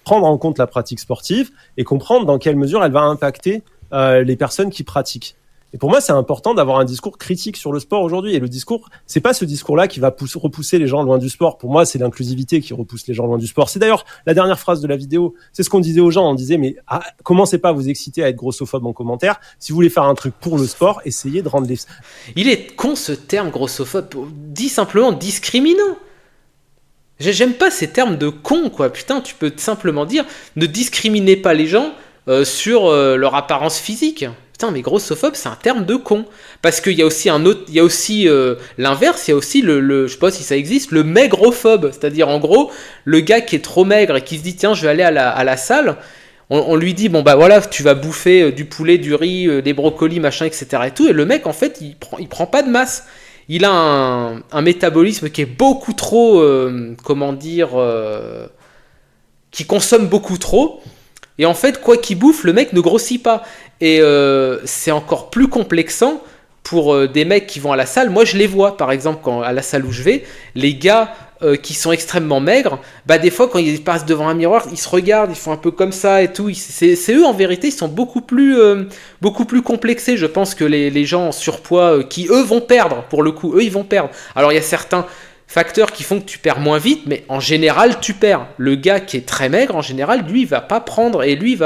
Prendre en compte la pratique sportive et comprendre dans quelle mesure elle va impacter les personnes qui pratiquent. Et pour moi, c'est important d'avoir un discours critique sur le sport aujourd'hui. Et le discours, c'est pas ce discours-là qui va repousser les gens loin du sport. Pour moi, c'est l'inclusivité qui repousse les gens loin du sport. C'est d'ailleurs la dernière phrase de la vidéo. C'est ce qu'on disait aux gens. On disait, mais commencez pas à vous exciter à être grossophobe en commentaire. Si vous voulez faire un truc pour le sport, essayez de rendre les... Il est con ce terme grossophobe. Dit simplement discriminant. J'aime pas ces termes de con, quoi. Putain, tu peux simplement dire, ne discriminez pas les gens sur leur apparence physique. Putain, mais grossophobe, c'est un terme de con. Parce qu'il y a aussi l'inverse, il y a aussi je sais pas si ça existe, le maigrophobe. C'est-à-dire, en gros, le gars qui est trop maigre et qui se dit, tiens, je vais aller à la salle. On lui dit, bon, bah voilà, tu vas bouffer du poulet, du riz, des brocolis, machin, etc. et tout. Et le mec, en fait, il prend pas de masse. Il a un métabolisme qui est beaucoup trop, qui consomme beaucoup trop. Et en fait, quoi qu'il bouffe, le mec ne grossit pas. Et c'est encore plus complexant pour des mecs qui vont à la salle. Moi, je les vois, par exemple, à la salle où je vais, les gars qui sont extrêmement maigres, bah, des fois, quand ils passent devant un miroir, ils se regardent, ils font un peu comme ça et tout. C'est eux, en vérité, ils sont beaucoup plus complexés, je pense, que les gens en surpoids qui, eux, vont perdre, pour le coup. Eux, ils vont perdre. Alors, il y a certains facteurs qui font que tu perds moins vite, mais en général, tu perds. Le gars qui est très maigre, en général, lui, il va pas prendre et lui,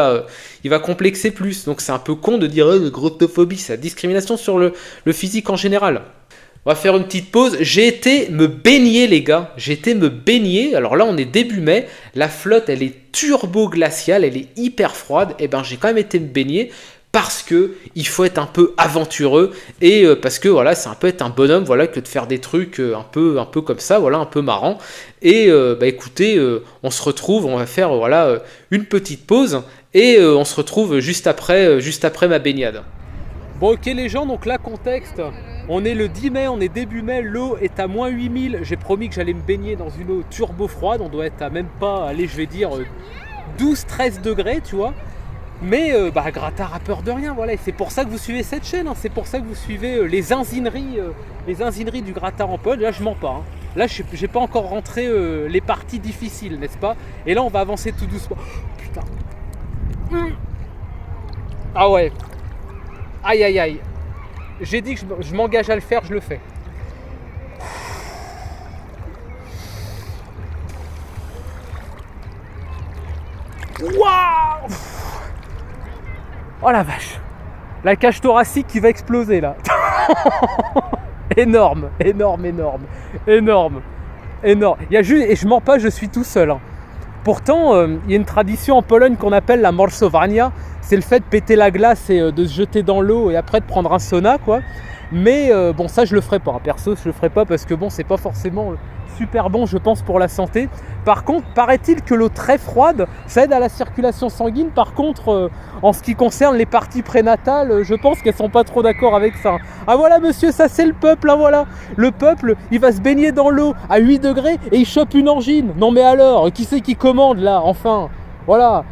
il va complexer plus. Donc c'est un peu con de dire grossophobie, c'est la discrimination sur le physique en général. On va faire une petite pause. J'ai été me baigner, les gars. J'ai été me baigner. Alors là, on est début mai. La flotte, elle est turbo-glaciale. Elle est hyper froide. Et ben, j'ai quand même été me baigner parce que il faut être un peu aventureux et parce que voilà, c'est un peu être un bonhomme, voilà, que de faire des trucs un peu comme ça, voilà, un peu marrant. Et bah écoutez, on se retrouve, on va faire voilà une petite pause et on se retrouve juste après ma baignade. Bon, ok les gens, donc là contexte, on est le 10 mai, on est début mai, l'eau est à moins 8000, j'ai promis que j'allais me baigner dans une eau turbo froide, on doit être à même pas, allez je vais dire 12-13 degrés, tu vois. Mais Grattard a peur de rien, voilà, et c'est pour ça que vous suivez cette chaîne, hein. C'est pour ça que vous suivez les insineries du Grattard en pod. Là je mens pas, hein. Là j'ai pas encore rentré les parties difficiles, n'est-ce pas? Et là on va avancer tout doucement. Oh, putain. Ah ouais. Aïe aïe aïe. J'ai dit que je m'engage à le faire, je le fais. Waouh! Oh la vache! La cage thoracique qui va exploser là! Énorme, énorme, énorme, énorme, énorme. Il y a juste, et je mens pas, je suis tout seul, hein. Pourtant, il y a une tradition en Pologne qu'on appelle la morsowania. C'est le fait de péter la glace et de se jeter dans l'eau et après de prendre un sauna, quoi. Mais bon, ça je le ferai pas, hein. Perso, je le ferai pas parce que bon, c'est pas forcément super bon, je pense, pour la santé. Par contre, paraît-il que l'eau très froide, ça aide à la circulation sanguine. Par contre, en ce qui concerne les parties prénatales, je pense qu'elles sont pas trop d'accord avec ça. Ah voilà monsieur, ça c'est le peuple, hein, voilà. Le peuple, il va se baigner dans l'eau à 8 degrés et il chope une angine. Non mais alors, qui c'est qui commande là, enfin? Voilà,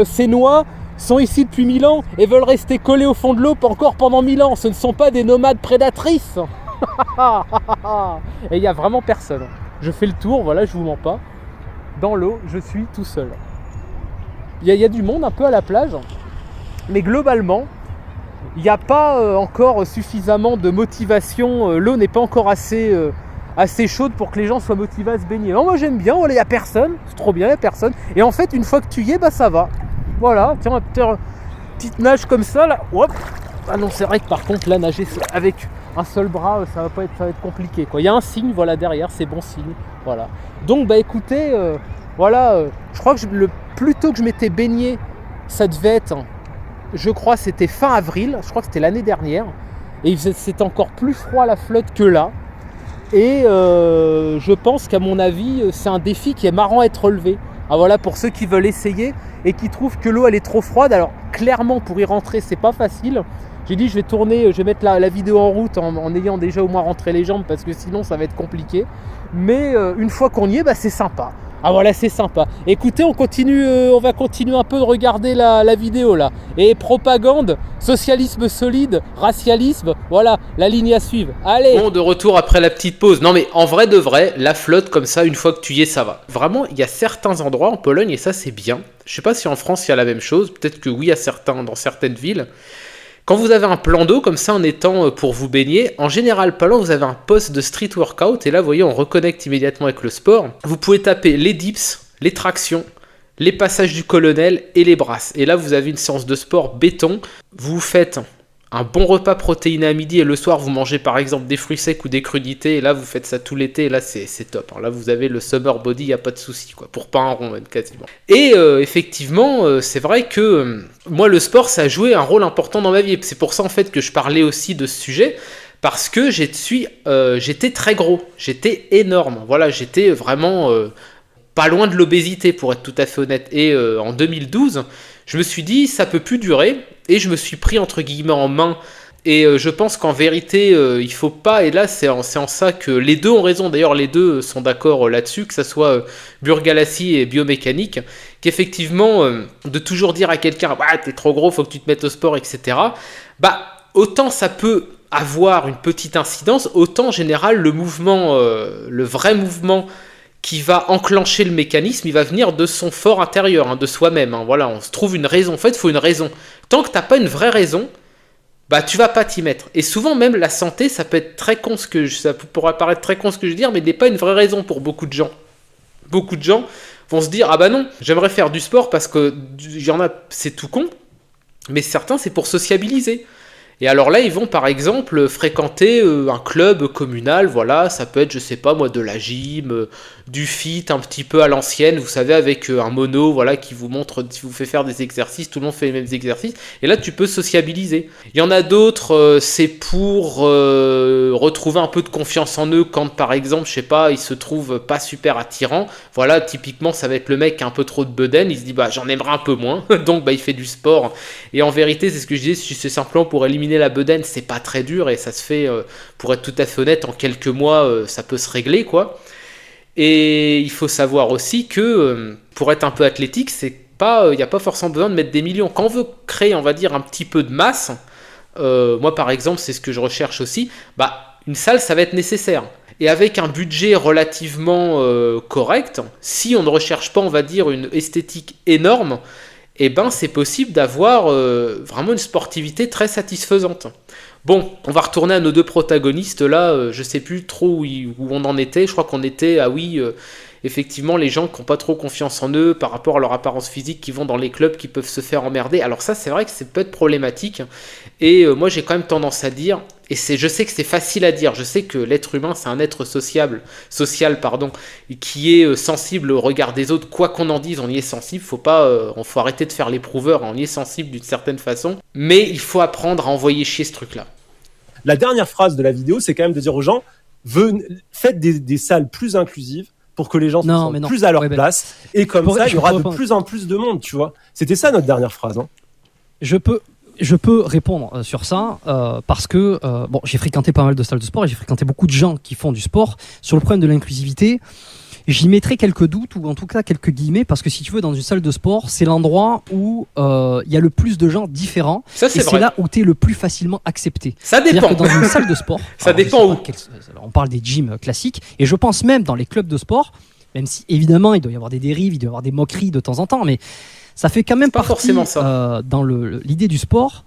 ces noix sont ici depuis 1000 ans et veulent rester collés au fond de l'eau encore pendant 1000 ans. Ce ne sont pas des nomades prédatrices. Et il n'y a vraiment personne. Je fais le tour, voilà, je vous mens pas. Dans l'eau, je suis tout seul. Il y a du monde un peu à la plage, mais globalement, il n'y a pas encore suffisamment de motivation. L'eau n'est pas encore assez chaude pour que les gens soient motivés à se baigner. Non, moi j'aime bien, voilà, il n'y a personne, c'est trop bien, il n'y a personne. Et en fait, une fois que tu y es, bah ça va. Voilà, tiens, on va faire une petite nage comme ça, là. Hop. Ah non, c'est vrai que par contre, là, nager avec un seul bras, ça va être compliqué, quoi. Il y a un signe, voilà, derrière, c'est bon signe. Voilà. Donc, bah écoutez, voilà, je crois que plus tôt que je m'étais baigné, ça devait être, je crois, c'était fin avril, je crois que c'était l'année dernière. Et c'était encore plus froid la flotte que là. Et je pense qu'à mon avis, c'est un défi qui est marrant à être relevé. Ah voilà, pour ceux qui veulent essayer et qui trouvent que l'eau elle est trop froide, alors clairement pour y rentrer c'est pas facile. J'ai dit je vais mettre la vidéo en route en ayant déjà au moins rentré les jambes parce que sinon ça va être compliqué. Mais une fois qu'on y est, bah, c'est sympa. Ah voilà, c'est sympa. Écoutez, on va continuer un peu de regarder la vidéo là. Et propagande, socialisme solide, racialisme, voilà, la ligne à suivre. Allez. Bon, de retour après la petite pause. Non mais en vrai de vrai, la flotte comme ça, une fois que tu y es, ça va. Vraiment, il y a certains endroits en Pologne et ça c'est bien. Je sais pas si en France il y a la même chose. Peut-être que oui, dans certaines villes. Quand vous avez un plan d'eau comme ça en étant pour vous baigner, en général pas loin vous avez un poste de street workout et là vous voyez on reconnecte immédiatement avec le sport. Vous pouvez taper les dips, les tractions, les passages du colonel et les brasses. Et là vous avez une séance de sport béton. Vous faites un bon repas protéiné à midi et le soir vous mangez par exemple des fruits secs ou des crudités et là vous faites ça tout l'été et là c'est top. Là vous avez le summer body, il n'y a pas de souci quoi, pour pas un rond même quasiment. Et effectivement c'est vrai que moi le sport ça a joué un rôle important dans ma vie. C'est pour ça en fait que je parlais aussi de ce sujet parce que j'étais très gros, j'étais énorme. Voilà, j'étais vraiment pas loin de l'obésité pour être tout à fait honnête. Et en 2012 je me suis dit ça peut plus durer et je me suis pris entre guillemets en main et je pense qu'en vérité il faut pas, et là c'est en ça que les deux ont raison, d'ailleurs les deux sont d'accord là-dessus, que ça soit Burgalassi et Biomécanique, qu'effectivement de toujours dire à quelqu'un bah t'es trop gros, faut que tu te mettes au sport, etc. Bah autant ça peut avoir une petite incidence, autant en général le mouvement, le vrai mouvement qui va enclencher le mécanisme, il va venir de son fort intérieur, de soi-même. Voilà, on se trouve une raison. En fait, il faut une raison. Tant que tu n'as pas une vraie raison, bah tu vas pas t'y mettre. Et souvent même la santé, ça peut être très con ça pourrait paraître très con ce que je veux dire, mais n'est pas une vraie raison pour beaucoup de gens. Beaucoup de gens vont se dire ah bah non, j'aimerais faire du sport parce que il y en a, c'est tout con, mais certains c'est pour sociabiliser. Et alors là, ils vont par exemple fréquenter un club communal, voilà, ça peut être, je sais pas moi, de la gym, du fit un petit peu à l'ancienne, vous savez, avec un mono, voilà, qui vous montre, qui vous fait faire des exercices, tout le monde fait les mêmes exercices, et là tu peux sociabiliser. Il y en a d'autres, c'est pour retrouver un peu de confiance en eux quand par exemple, je sais pas, ils se trouvent pas super attirants, voilà, typiquement ça va être le mec qui a un peu trop de bedaine, il se dit bah j'en aimerais un peu moins, donc bah il fait du sport, et en vérité c'est ce que je disais, c'est simplement pour éliminer la bedaine, c'est pas très dur et ça se fait, pour être tout à fait honnête, en quelques mois ça peut se régler quoi. Et il faut savoir aussi que pour être un peu athlétique, c'est pas, y a pas forcément besoin de mettre des millions. Quand on veut créer, on va dire, un petit peu de masse, moi par exemple c'est ce que je recherche aussi, bah une salle ça va être nécessaire. Et avec un budget relativement correct, si on ne recherche pas on va dire une esthétique énorme, et ben c'est possible d'avoir vraiment une sportivité très satisfaisante. Bon, on va retourner à nos deux protagonistes là, je sais plus trop où on en était, je crois qu'on était, effectivement les gens qui n'ont pas trop confiance en eux par rapport à leur apparence physique, qui vont dans les clubs, qui peuvent se faire emmerder. Alors ça c'est vrai que c'est peut-être problématique, et moi j'ai quand même tendance à dire, et je sais que c'est facile à dire, je sais que l'être humain c'est un être social, qui est sensible au regard des autres, quoi qu'on en dise, on y est sensible, faut arrêter de faire l'éprouveur, on y est sensible d'une certaine façon, mais il faut apprendre à envoyer chier ce truc-là. La dernière phrase de la vidéo, c'est quand même de dire aux gens, faites des salles plus inclusives pour que les gens se sentent plus à leur place, et comme ça, il y aura de plus en plus de monde, tu vois. C'était ça notre dernière phrase. Hein. Je peux répondre sur ça parce que j'ai fréquenté pas mal de salles de sport et j'ai fréquenté beaucoup de gens qui font du sport. Sur le problème de l'inclusivité, j'y mettrai quelques doutes ou en tout cas quelques guillemets, parce que si tu veux, dans une salle de sport, c'est l'endroit où il y a le plus de gens différents, ça, c'est vrai. là où tu es le plus facilement accepté. Ça dépend. C'est-à-dire que dans une salle de sport, ça dépend où. On parle des gyms classiques, et je pense même dans les clubs de sport, même si évidemment il doit y avoir des dérives, il doit y avoir des moqueries de temps en temps, mais ça fait quand même partie dans l'idée du sport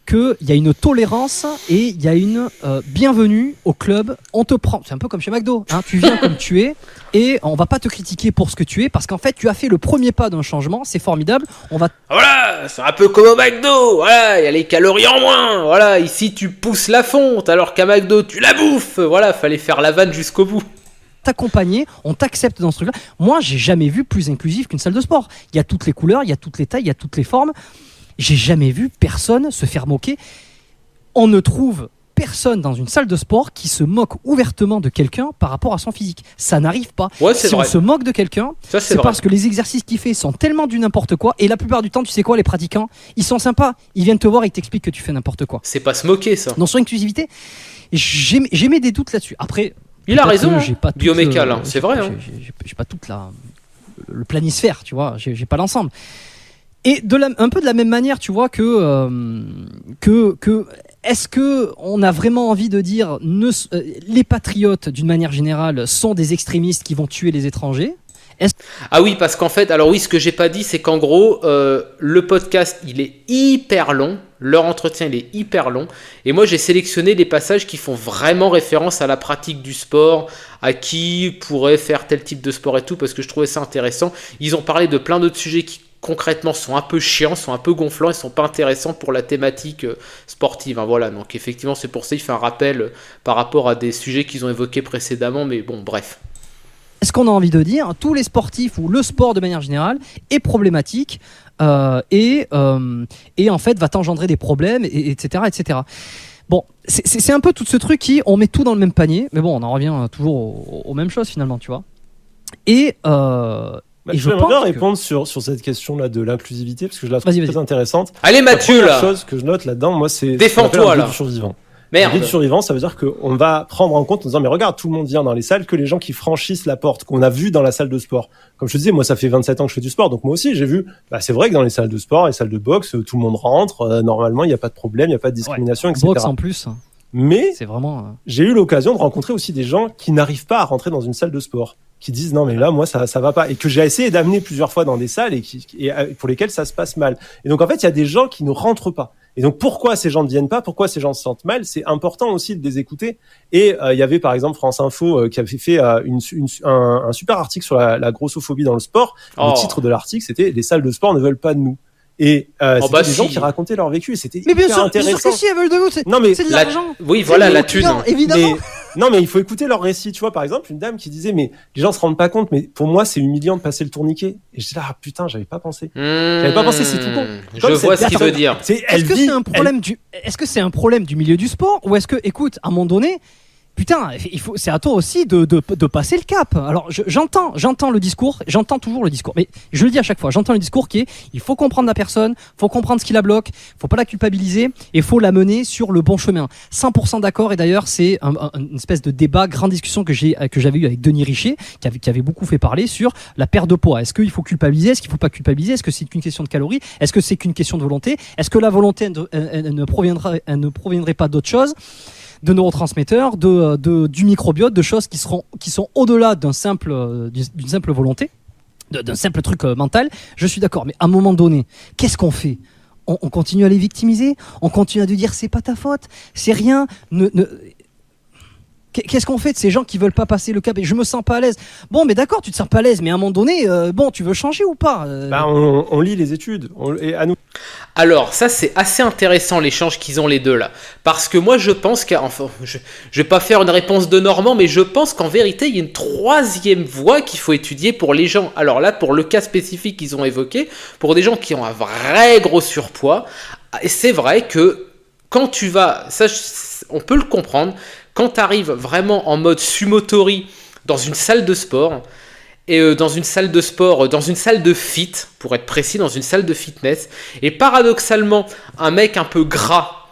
qu'il y a une tolérance et il y a une bienvenue au club. On te prend, c'est un peu comme chez McDo, hein, tu viens comme tu es et on va pas te critiquer pour ce que tu es, parce qu'en fait tu as fait le premier pas d'un changement, c'est formidable. Voilà, c'est un peu comme au McDo, voilà, il y a les calories en moins, voilà, ici tu pousses la fonte alors qu'à McDo tu la bouffes, voilà, fallait faire la vanne jusqu'au bout. T'accompagner, on t'accepte dans ce truc-là. Moi, j'ai jamais vu plus inclusif qu'une salle de sport. Il y a toutes les couleurs, il y a toutes les tailles, il y a toutes les formes. J'ai jamais vu personne se faire moquer. On ne trouve personne dans une salle de sport qui se moque ouvertement de quelqu'un par rapport à son physique. Ça n'arrive pas. Ouais, si on se moque de quelqu'un, c'est parce que les exercices qu'il fait sont tellement du n'importe quoi, et la plupart du temps, tu sais quoi, les pratiquants, ils sont sympas, ils viennent te voir et ils t'expliquent que tu fais n'importe quoi. C'est pas se moquer, ça. Dans son inclusivité, j'ai mis des doutes là-dessus. Après, il a raison, biomécal, c'est vrai. J'ai pas toute le planisphère, tu vois, j'ai pas l'ensemble. Et un peu de la même manière, tu vois, que est-ce que on a vraiment envie de dire les patriotes, d'une manière générale, sont des extrémistes qui vont tuer les étrangers ? Ah oui, parce qu'en fait, alors oui, ce que j'ai pas dit, c'est qu'en gros, le podcast, il est hyper long. Leur entretien, il est hyper long. Et moi, j'ai sélectionné des passages qui font vraiment référence à la pratique du sport, à qui pourrait faire tel type de sport et tout, parce que je trouvais ça intéressant. Ils ont parlé de plein d'autres sujets qui, concrètement, sont un peu chiants, sont un peu gonflants et sont pas intéressants pour la thématique sportive. Hein, voilà, donc effectivement, c'est pour ça qu'il fait un rappel par rapport à des sujets qu'ils ont évoqués précédemment, mais bon, bref. Est-ce qu'on a envie de dire tous les sportifs ou le sport de manière générale est problématique et en fait va t'engendrer des problèmes, etc. Bon, c'est un peu tout ce truc on met tout dans le même panier, mais bon, on en revient toujours aux mêmes choses finalement, tu vois. Et j'aimerais bien répondre sur cette question-là de l'inclusivité, parce que je la trouve très intéressante. Allez Mathieu, la chose que je note là-dedans, moi, c'est défends-toi là. Survivant. Merde. Le guide survivant, ça veut dire qu'on va prendre en compte en disant, mais regarde, tout le monde vient dans les salles que les gens qui franchissent la porte qu'on a vu dans la salle de sport. Comme je te disais, moi, ça fait 27 ans que je fais du sport, donc moi aussi, j'ai vu, c'est vrai que dans les salles de sport, les salles de boxe, tout le monde rentre, normalement, il n'y a pas de problème, il n'y a pas de discrimination, etc. Boxe en plus. Mais c'est vraiment, j'ai eu l'occasion de rencontrer aussi des gens qui n'arrivent pas à rentrer dans une salle de sport, qui disent non mais là moi ça va pas, et que j'ai essayé d'amener plusieurs fois dans des salles et pour lesquelles ça se passe mal. Et donc en fait il y a des gens qui ne rentrent pas. Et donc, pourquoi ces gens ne viennent pas? Pourquoi ces gens se sentent mal? C'est important aussi de les écouter. Et il y avait par exemple France Info qui avait fait un super article sur la grossophobie dans le sport. Le titre de l'article, c'était « Les salles de sport ne veulent pas de nous ». Et c'était des gens qui racontaient leur vécu. Et c'était hyper intéressant. Mais bien sûr que si elles veulent de nous, c'est de l'argent. Oui, voilà, la thune. Évidemment. Non, mais il faut écouter leur récit. Tu vois, par exemple, une dame qui disait, mais les gens se rendent pas compte, mais pour moi, c'est humiliant de passer le tourniquet. Et je dis là, putain, j'avais pas pensé. C'est tout con. Je vois ce qu'il veut dire. Est-ce que c'est un problème du milieu du sport, ou est-ce que, écoute, à un moment donné, putain, c'est à toi aussi de passer le cap. Alors, j'entends le discours, j'entends toujours le discours, mais je le dis à chaque fois, j'entends le discours qui est, il faut comprendre la personne, faut comprendre ce qui la bloque, faut pas la culpabiliser, et faut la mener sur le bon chemin. 100% d'accord, et d'ailleurs, c'est une espèce de débat, grande discussion que j'avais eu avec Denis Richer, qui avait beaucoup fait parler sur la perte de poids. Est-ce qu'il faut culpabiliser, est-ce qu'il faut pas culpabiliser, est-ce que c'est qu'une question de calories, est-ce que c'est qu'une question de volonté, est-ce que la volonté elle ne proviendrait pas d'autre chose, de neurotransmetteurs, du microbiote, de choses qui sont au-delà d'une simple volonté, d'un simple truc mental. Je suis d'accord, mais à un moment donné, qu'est-ce qu'on fait? On continue à les victimiser, on continue à lui dire c'est pas ta faute, c'est rien. Qu'est-ce qu'on fait de ces gens qui veulent pas passer le cap? Et je me sens pas à l'aise. Bon, mais d'accord, tu te sens pas à l'aise, mais à un moment donné, tu veux changer ou pas? On lit les études. Et à nous. Alors, ça, c'est assez intéressant, l'échange qu'ils ont les deux là. Parce que moi, je pense je vais pas faire une réponse de Normand, mais je pense qu'en vérité, il y a une troisième voie qu'il faut étudier pour les gens. Alors là, pour le cas spécifique qu'ils ont évoqué, pour des gens qui ont un vrai gros surpoids, et c'est vrai que quand tu vas, ça, on peut le comprendre, quand tu arrives vraiment en mode sumotori dans une salle de sport, et dans une salle de fit, pour être précis, dans une salle de fitness, et paradoxalement, un mec un peu gras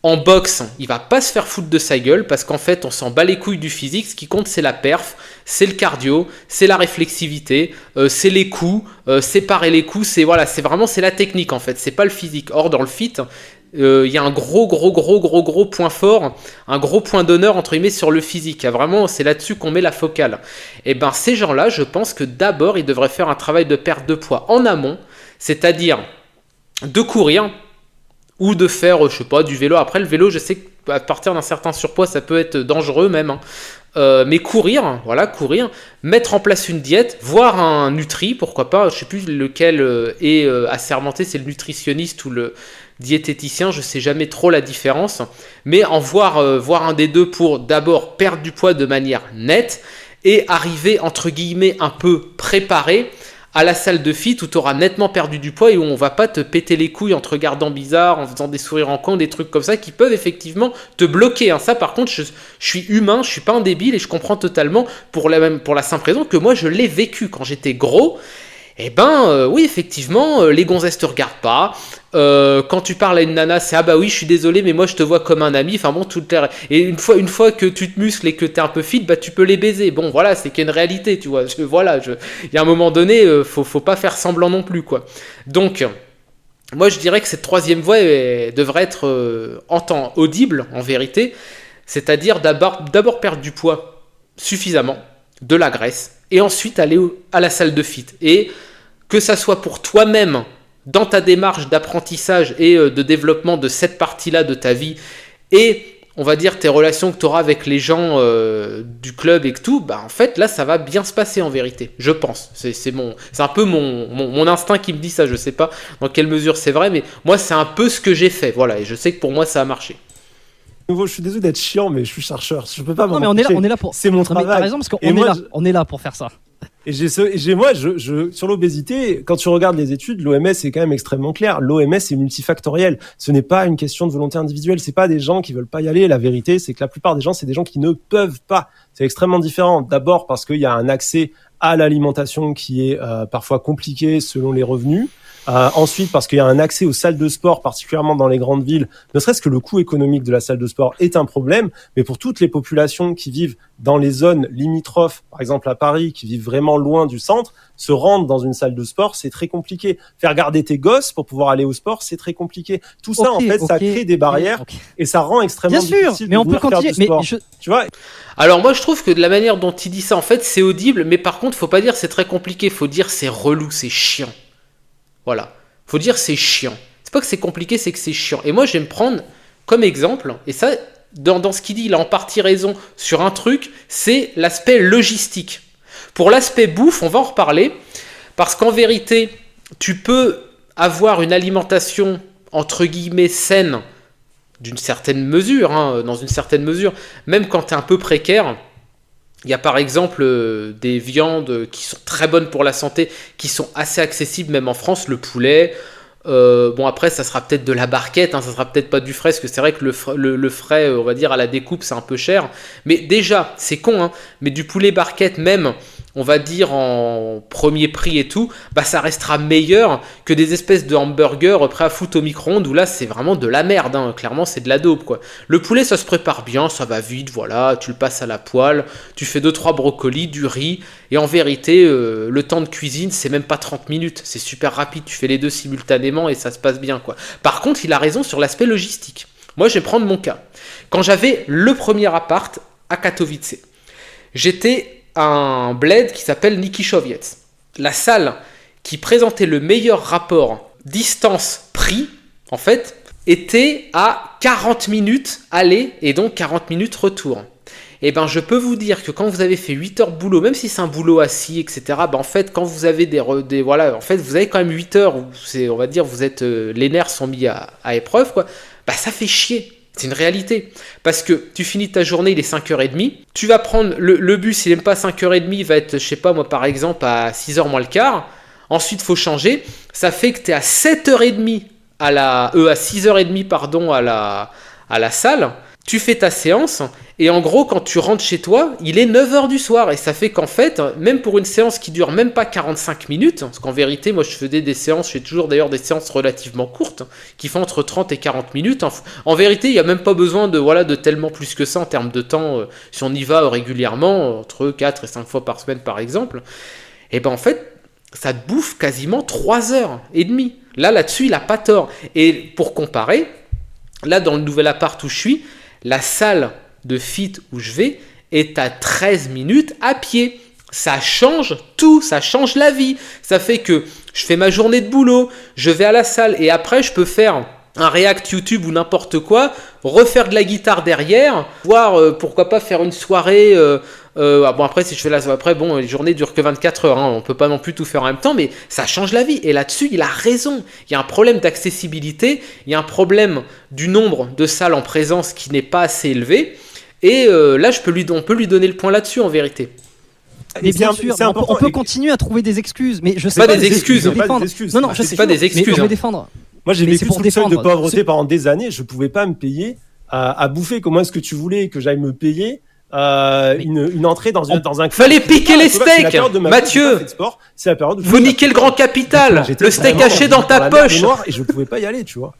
en boxe, il va pas se faire foutre de sa gueule, parce qu'en fait, on s'en bat les couilles du physique, ce qui compte, c'est la perf, c'est le cardio, c'est la réflexivité, c'est les coups, séparer les coups, c'est la technique en fait, c'est pas le physique. Or, dans le fit, il y a un gros point fort, un gros point d'honneur entre guillemets sur le physique. Vraiment, c'est là-dessus qu'on met la focale. Et ben ces gens-là, je pense que d'abord, ils devraient faire un travail de perte de poids en amont, c'est-à-dire de courir ou de faire, je sais pas, du vélo. Après, le vélo, je sais qu'à partir d'un certain surpoids, ça peut être dangereux même. Mais courir, mettre en place une diète, voir un nutri, pourquoi pas, je sais plus lequel est assermenté, c'est le nutritionniste ou le diététicien, je sais jamais trop la différence, mais en voir un des deux pour d'abord perdre du poids de manière nette et arriver entre guillemets un peu préparé à la salle de fit où tu auras nettement perdu du poids et où on va pas te péter les couilles en te regardant bizarre, en faisant des sourires en coin, des trucs comme ça qui peuvent effectivement te bloquer. Ça par contre, je suis humain, je suis pas un débile et je comprends totalement pour la simple raison que moi je l'ai vécu quand j'étais gros. Oui, effectivement, les gonzesses te regardent pas. Quand tu parles à une nana, c'est ah bah oui, je suis désolé, mais moi je te vois comme un ami. Enfin bon, et une fois que tu te muscles et que t'es un peu fit, bah tu peux les baiser. Bon, voilà, c'est qu'il y a une réalité, tu vois. Il y a un moment donné, faut pas faire semblant non plus, quoi. Donc, moi je dirais que cette troisième voie devrait être en temps audible, en vérité. C'est-à-dire d'abord perdre du poids suffisamment, de la graisse, et ensuite aller à la salle de fit. Et que ça soit pour toi-même, dans ta démarche d'apprentissage et de développement de cette partie-là de ta vie, et on va dire tes relations que tu auras avec les gens du club et que tout, bah en fait là ça va bien se passer en vérité, je pense. C'est un peu mon instinct qui me dit ça, je sais pas dans quelle mesure c'est vrai, mais moi c'est un peu ce que j'ai fait, voilà, et je sais que pour moi ça a marché. Je suis désolé d'être chiant, mais je suis chercheur, je peux pas m'en empêcher. Non mais on est là pour... C'est mon travail. T'as raison, parce qu'on est là pour faire ça. Et sur l'obésité, quand tu regardes les études, l'OMS est quand même extrêmement clair. L'OMS est multifactoriel. Ce n'est pas une question de volonté individuelle. C'est pas des gens qui veulent pas y aller. La vérité, c'est que la plupart des gens, c'est des gens qui ne peuvent pas. C'est extrêmement différent. D'abord parce qu'il y a un accès à l'alimentation qui est parfois compliqué selon les revenus. Ensuite, parce qu'il y a un accès aux salles de sport, particulièrement dans les grandes villes, ne serait-ce que le coût économique de la salle de sport est un problème, mais pour toutes les populations qui vivent dans les zones limitrophes, par exemple à Paris, qui vivent vraiment loin du centre, se rendre dans une salle de sport, c'est très compliqué. Faire garder tes gosses pour pouvoir aller au sport, c'est très compliqué. Tout ça, en fait, ça crée des barrières et ça rend extrêmement difficile mais de on peut continuer, faire du sport. Tu vois ? Alors moi, je trouve que de la manière dont il dit ça, en fait, c'est audible, mais par contre, faut pas dire c'est très compliqué, faut dire c'est relou, c'est chiant. Voilà. Faut dire c'est chiant. C'est pas que c'est compliqué, c'est que c'est chiant. Et moi, je vais me prendre comme exemple, et ça, dans ce qu'il dit, il a en partie raison sur un truc, c'est l'aspect logistique. Pour l'aspect bouffe, on va en reparler, parce qu'en vérité, tu peux avoir une alimentation entre guillemets saine d'une certaine mesure, dans une certaine mesure, même quand tu es un peu précaire. Il y a par exemple des viandes qui sont très bonnes pour la santé, qui sont assez accessibles même en France, le poulet. Bon après ça sera peut-être de la barquette, ça sera peut-être pas du frais, parce que c'est vrai que le frais, on va dire à la découpe c'est un peu cher. Mais déjà, c'est con, mais du poulet barquette même, on va dire en premier prix et tout, bah ça restera meilleur que des espèces de hamburgers prêts à foutre au micro-ondes où là c'est vraiment de la merde, clairement c'est de la dope quoi. Le poulet ça se prépare bien, ça va vite, voilà, tu le passes à la poêle, tu fais 2-3 brocolis, du riz, et en vérité le temps de cuisine c'est même pas 30 minutes, c'est super rapide, tu fais les deux simultanément et ça se passe bien quoi. Par contre il a raison sur l'aspect logistique. Moi je vais prendre mon cas. Quand j'avais le premier appart à Katowice, j'étais un bled qui s'appelle Nikiszowiec. La salle qui présentait le meilleur rapport distance-prix, en fait, était à 40 minutes aller et donc 40 minutes retour. Et ben je peux vous dire que quand vous avez fait 8 heures de boulot, même si c'est un boulot assis, etc., ben en fait, quand vous avez voilà, en fait, vous avez quand même 8 heures où on va dire, vous êtes, les nerfs sont mis à épreuve, quoi, bah ça fait chier. C'est une réalité. Parce que tu finis ta journée, il est 5h30. Tu vas prendre le bus, il n'aime pas 5h30, il va être, je sais pas moi, par exemple, à 6h moins le quart. Ensuite, il faut changer. Ça fait que tu es à 7h30 à 6h30, pardon, à la salle. Tu fais ta séance. Et en gros, quand tu rentres chez toi, il est 9h du soir. Et ça fait qu'en fait, même pour une séance qui dure même pas 45 minutes, parce qu'en vérité, moi je faisais des séances, je fais toujours d'ailleurs des séances relativement courtes, qui font entre 30 et 40 minutes. En vérité, il n'y a même pas besoin de tellement plus que ça en termes de temps, si on y va régulièrement, entre 4 et 5 fois par semaine par exemple. Et ben en fait, ça te bouffe quasiment 3h30. Là-dessus, il n'a pas tort. Et pour comparer, là dans le nouvel appart où je suis, la salle de fit où je vais est à 13 minutes à pied. Ça change tout, ça change la vie. Ça fait que je fais ma journée de boulot, je vais à la salle et après je peux faire un react YouTube ou n'importe quoi, refaire de la guitare derrière, voire pourquoi pas faire une soirée. Bon après si je fais les journées durent que 24 heures, on peut pas non plus tout faire en même temps, mais ça change la vie. Et là-dessus il a raison. Il y a un problème d'accessibilité, il y a un problème du nombre de salles en présence qui n'est pas assez élevé. Et là, on peut lui donner le point là-dessus en vérité. Mais bien sûr, on peut continuer à trouver des excuses, mais je sais pas des excuses. Non, je sais pas des excuses. Mais je vais défendre. Moi, j'ai vécu sous le seuil de pauvreté pendant des années. Je pouvais pas me payer à bouffer. Comment est-ce que tu voulais que j'aille me payer une entrée dans un fallait piquer les steaks, Mathieu. C'est la période où vous niquez le grand capital, le steak haché dans ta poche. Et je pouvais pas y aller, tu vois.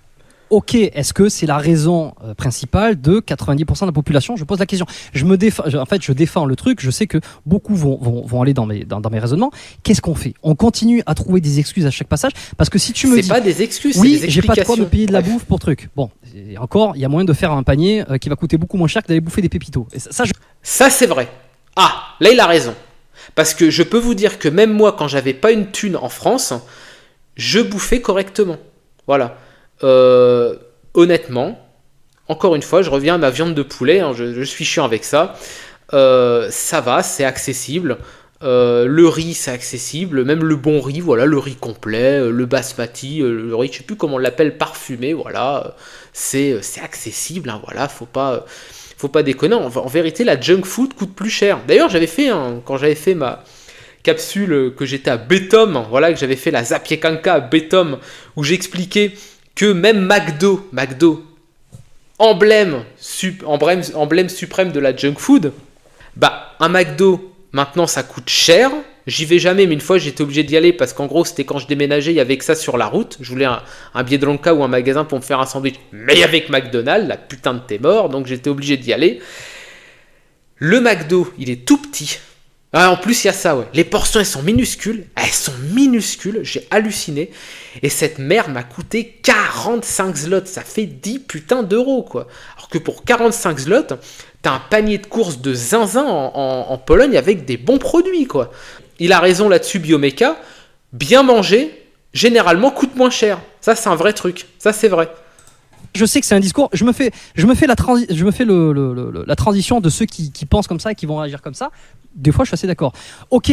Ok, est-ce que c'est la raison principale de 90% de la population? Je pose la question. Je défends le truc. Je sais que beaucoup vont aller dans mes raisonnements. Qu'est-ce qu'on fait? On continue à trouver des excuses à chaque passage? Parce que si tu me dis... C'est pas des excuses, oui, c'est des j'ai pas de quoi me explications. payer de la bouffe pour truc. Bon, et encore, il y a moyen de faire un panier qui va coûter beaucoup moins cher que d'aller bouffer des pépitos. Et Ça, c'est vrai. Ah, là, il a raison. Parce que je peux vous dire que même moi, quand j'avais pas une thune en France, je bouffais correctement. Voilà. Honnêtement, encore une fois, je reviens à ma viande de poulet, je suis chiant avec ça. Ça va, c'est accessible. Le riz, c'est accessible. Même le bon riz, voilà, le riz complet, le basmati, le riz, je sais plus comment on l'appelle, parfumé, voilà. C'est accessible, voilà, faut pas déconner. En vérité, la junk food coûte plus cher. D'ailleurs, quand j'avais fait ma capsule, que j'étais à Betom, voilà, que j'avais fait la Zapiekanka à Betom, où j'expliquais que même McDo, emblème suprême de la junk food, bah un McDo maintenant ça coûte cher. J'y vais jamais, mais une fois j'étais obligé d'y aller parce qu'en gros c'était quand je déménageais, il y avait que ça sur la route. Je voulais un Biedronka ou un magasin pour me faire un sandwich, mais avec McDonald's, la putain de t'es mort, donc j'étais obligé d'y aller. Le McDo, il est tout petit. Ah, en plus, il y a ça, ouais. Les portions, elles sont minuscules. J'ai halluciné. Et cette merde m'a coûté 45 zlotys. Ça fait 10 putains d'euros, quoi. Alors que pour 45 zlotys, t'as un panier de courses de zinzin en Pologne avec des bons produits, quoi. Il a raison là-dessus, Biomeca. Bien manger, généralement, coûte moins cher. Ça, c'est un vrai truc. Ça, c'est vrai. Je sais que c'est un discours. Je me fais la transition de ceux qui pensent comme ça et qui vont agir comme ça. Des fois, je suis assez d'accord. Ok,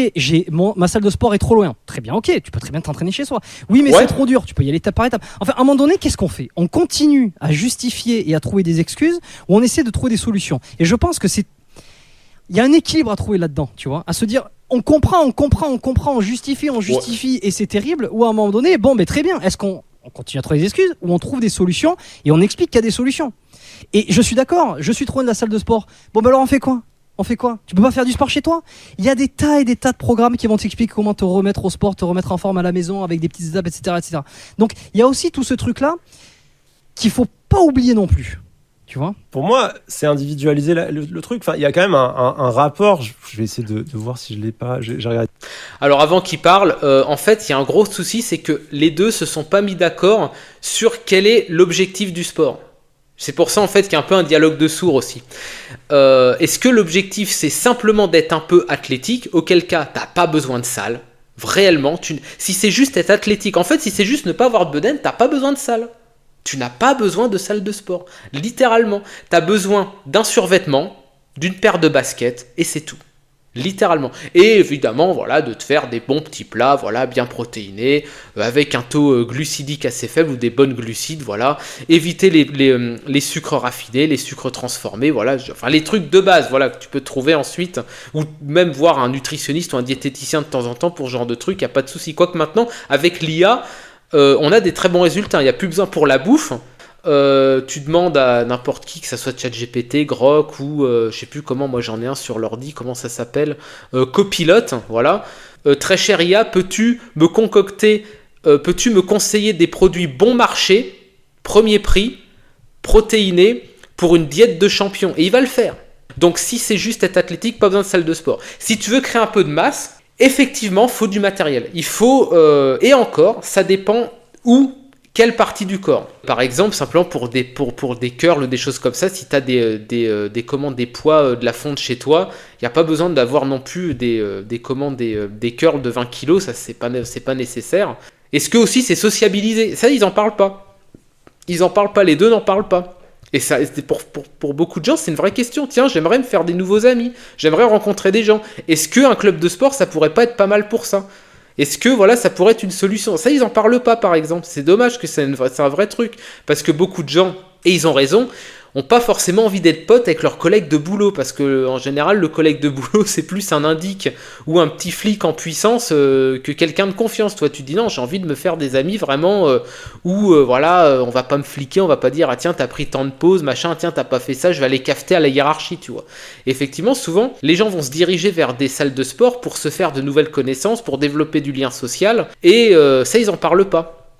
ma salle de sport est trop loin. Très bien, ok, tu peux très bien t'entraîner chez soi. Oui, mais c'est trop dur. Tu peux y aller étape par étape. Enfin, à un moment donné, qu'est-ce qu'on fait ? On continue à justifier et à trouver des excuses, ou on essaie de trouver des solutions. Et je pense que il y a un équilibre à trouver là-dedans, tu vois, à se dire. On comprend, on justifie, et c'est terrible. Ou à un moment donné, très bien. Est-ce qu'on continue à trouver des excuses ou on trouve des solutions et on explique qu'il y a des solutions. Et je suis d'accord, je suis trop loin de la salle de sport. Alors on fait quoi ? Tu peux pas faire du sport chez toi ? Il y a des tas et des tas de programmes qui vont t'expliquer comment te remettre au sport, te remettre en forme à la maison avec des petites étapes, etc. Donc il y a aussi tout ce truc-là qu'il faut pas oublier non plus. Tu vois ? Pour moi, c'est individualiser le truc. Enfin, il y a quand même un rapport. Je vais essayer de voir si je l'ai pas. J'ai regardé. Alors avant qu'il parle, en fait, il y a un gros souci, c'est que les deux se sont pas mis d'accord sur quel est l'objectif du sport. C'est pour ça en fait qu'il y a un peu un dialogue de sourds aussi. Est-ce que l'objectif c'est simplement d'être un peu athlétique, auquel cas t'as pas besoin de salle, réellement. Si c'est juste être athlétique, en fait, si c'est juste ne pas avoir de bedaine, t'as pas besoin de salle. Tu n'as pas besoin de salle de sport. Littéralement, tu as besoin d'un survêtement, d'une paire de baskets, et c'est tout. Littéralement. Et évidemment, voilà, de te faire des bons petits plats, voilà, bien protéinés, avec un taux glucidique assez faible ou des bonnes glucides, voilà. Éviter les sucres raffinés, les sucres transformés, voilà. Enfin, les trucs de base, voilà, que tu peux trouver ensuite, ou même voir un nutritionniste ou un diététicien de temps en temps pour ce genre de trucs, il n'y a pas de souci. Quoique maintenant, avec l'IA, on a des très bons résultats. Il n'y a plus besoin pour la bouffe. Tu demandes à n'importe qui, que ça soit ChatGPT, Grok ou je sais plus comment, moi j'en ai un sur l'ordi, comment ça s'appelle, Copilot, voilà. Très cher IA, peux-tu me conseiller des produits bon marché, premier prix, protéinés, pour une diète de champion ? Et il va le faire. Donc si c'est juste être athlétique, pas besoin de salle de sport. Si tu veux créer un peu de masse, effectivement, faut du matériel. Il faut, et encore, ça dépend où, quelle partie du corps. Par exemple, simplement pour des curls ou des choses comme ça, si tu as des poids de la fonte chez toi, il n'y a pas besoin d'avoir non plus des curls de 20 kg, ça c'est pas nécessaire. Est-ce que aussi c'est sociabilisé ? Ça, ils en parlent pas. Ils en parlent pas, les deux n'en parlent pas. Et ça, pour beaucoup de gens, c'est une vraie question. Tiens, j'aimerais me faire des nouveaux amis. J'aimerais rencontrer des gens. Est-ce qu'un club de sport, ça pourrait pas être pas mal pour ça ? Est-ce que voilà, ça pourrait être une solution ? Ça, ils en parlent pas, par exemple. C'est dommage que c'est un vrai truc. Parce que beaucoup de gens, et ils ont raison, n'ont pas forcément envie d'être potes avec leurs collègues de boulot. Parce que en général, le collègue de boulot, c'est plus un indique ou un petit flic en puissance que quelqu'un de confiance. Toi, tu dis non, j'ai envie de me faire des amis vraiment où on va pas me fliquer, on va pas dire ah tiens, t'as pris tant de pauses, machin, tiens, t'as pas fait ça, je vais aller cafeter à la hiérarchie, tu vois. Effectivement, souvent, les gens vont se diriger vers des salles de sport pour se faire de nouvelles connaissances, pour développer du lien social, et ça, ils en parlent pas.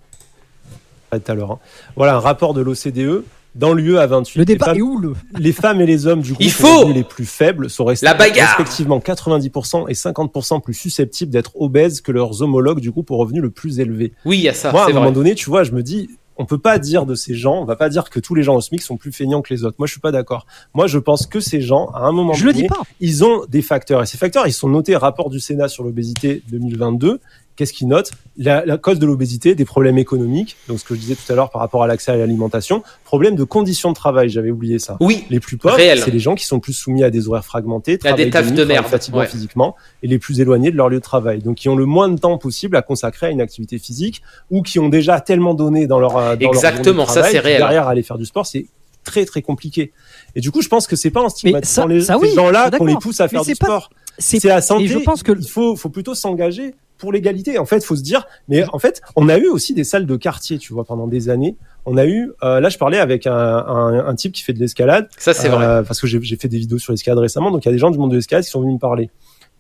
Tout à l'heure. Voilà un rapport de l'OCDE. Dans l'UE à 28, le débat est où les femmes et les hommes du groupe les plus faibles sont restés respectivement 90% et 50% plus susceptibles d'être obèses que leurs homologues du groupe au revenu le plus élevé. Oui, il y a ça. Moi, à un moment donné, tu vois, je me dis, on peut pas dire de ces gens, on va pas dire que tous les gens au SMIC sont plus feignants que les autres. Moi, je suis pas d'accord. Moi, je pense que ces gens, à un moment donné, ils ont des facteurs. Et ces facteurs, ils sont notés rapport du Sénat sur l'obésité 2022. Qu'est-ce qu'ils notent ? La cause de l'obésité, des problèmes économiques, donc ce que je disais tout à l'heure par rapport à l'accès à l'alimentation, problème de conditions de travail, j'avais oublié ça. Oui, les plus pauvres, c'est les gens qui sont plus soumis à des horaires fragmentés, des tafs de merde, fatigants physiquement, et les plus éloignés de leur lieu de travail. Donc qui ont le moins de temps possible à consacrer à une activité physique, ou qui ont déjà tellement donné dans leur exactement, leur travail, ça c'est réel. Derrière aller faire du sport, c'est très très compliqué. Et du coup, je pense que c'est pas en stigmatisant ces oui, gens-là qu'on les pousse à faire du sport. C'est à santé. Et je pense que il faut plutôt s'engager pour l'égalité. En fait, faut se dire, mais en fait, on a eu aussi des salles de quartier, tu vois, pendant des années. On a eu, là, je parlais avec un type qui fait de l'escalade. Ça, c'est vrai. Parce que j'ai fait des vidéos sur l'escalade récemment, donc il y a des gens du monde de l'escalade qui sont venus me parler.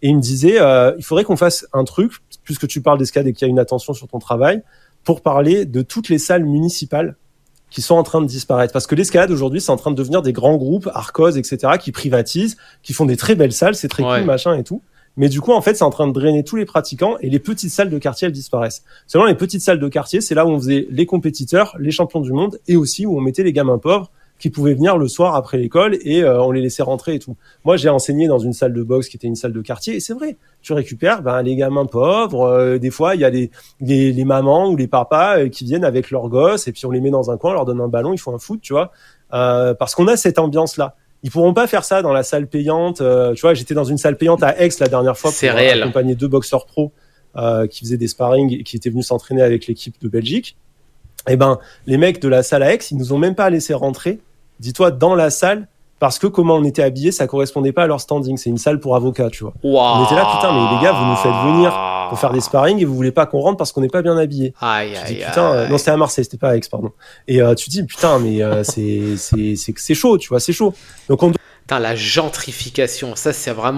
Et il me disait, il faudrait qu'on fasse un truc, puisque tu parles d'escalade et qu'il y a une attention sur ton travail, pour parler de toutes les salles municipales qui sont en train de disparaître. Parce que l'escalade, aujourd'hui, c'est en train de devenir des grands groupes, Arcos, etc., qui privatisent, qui font des très belles salles, c'est très cool, machin et tout. Mais du coup, en fait, c'est en train de drainer tous les pratiquants et les petites salles de quartier, elles disparaissent. Selon les petites salles de quartier, c'est là où on faisait les compétiteurs, les champions du monde et aussi où on mettait les gamins pauvres qui pouvaient venir le soir après l'école et on les laissait rentrer et tout. Moi, j'ai enseigné dans une salle de boxe qui était une salle de quartier et c'est vrai, tu récupères les gamins pauvres. Des fois, il y a les mamans ou les papas qui viennent avec leurs gosses et puis on les met dans un coin, on leur donne un ballon, ils font un foot, tu vois, parce qu'on a cette ambiance-là. Ils pourront pas faire ça dans la salle payante. Tu vois, j'étais dans une salle payante à Aix la dernière fois pour accompagner 2 boxeurs pro qui faisaient des sparring et qui étaient venus s'entraîner avec l'équipe de Belgique. Et les mecs de la salle à Aix, ils nous ont même pas laissé rentrer, dis-toi, dans la salle, parce que comment on était habillés, ça correspondait pas à leur standing. C'est une salle pour avocats, tu vois. Wow. On était là, putain, mais les gars, vous nous faites venir pour faire des sparring et vous voulez pas qu'on rentre parce qu'on n'est pas bien habillés. Non, c'était à Marseille, c'était pas à Aix, pardon. Et tu dis, putain, mais c'est chaud, tu vois, c'est chaud. Donc Putain, la gentrification, ça c'est un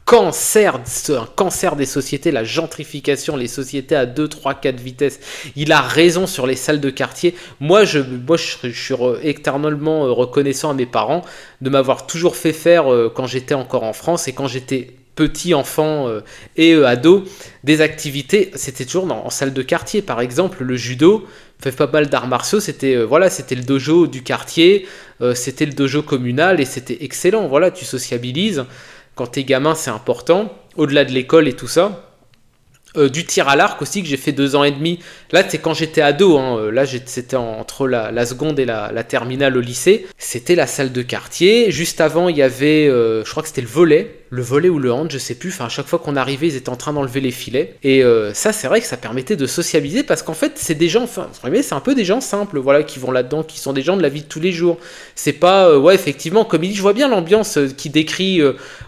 cancer des sociétés, la gentrification, les sociétés à 2, 3, 4 vitesses. Il a raison sur les salles de quartier. Moi, je suis éternellement reconnaissant à mes parents de m'avoir toujours fait faire, quand j'étais encore en France et quand j'étais petit enfant et ado, des activités, c'était toujours en salle de quartier. Par exemple, le judo, fait pas mal d'arts martiaux, c'était le dojo du quartier, c'était le dojo communal et c'était excellent. Voilà, tu sociabilises. Quand t'es gamin, c'est important, au-delà de l'école et tout ça. Du tir à l'arc aussi, que j'ai fait 2 ans et demi. Là, c'est quand j'étais ado. Là, c'était entre la seconde et la terminale au lycée. C'était la salle de quartier. Juste avant, il y avait, je crois que c'était le volley ou le hand, je sais plus. Enfin, à chaque fois qu'on arrivait, ils étaient en train d'enlever les filets. Et ça, c'est vrai que ça permettait de sociabiliser parce qu'en fait, c'est des gens, c'est un peu des gens simples, voilà, qui vont là-dedans, qui sont des gens de la vie de tous les jours. C'est pas, effectivement, comme il dit, je vois bien l'ambiance qui décrit,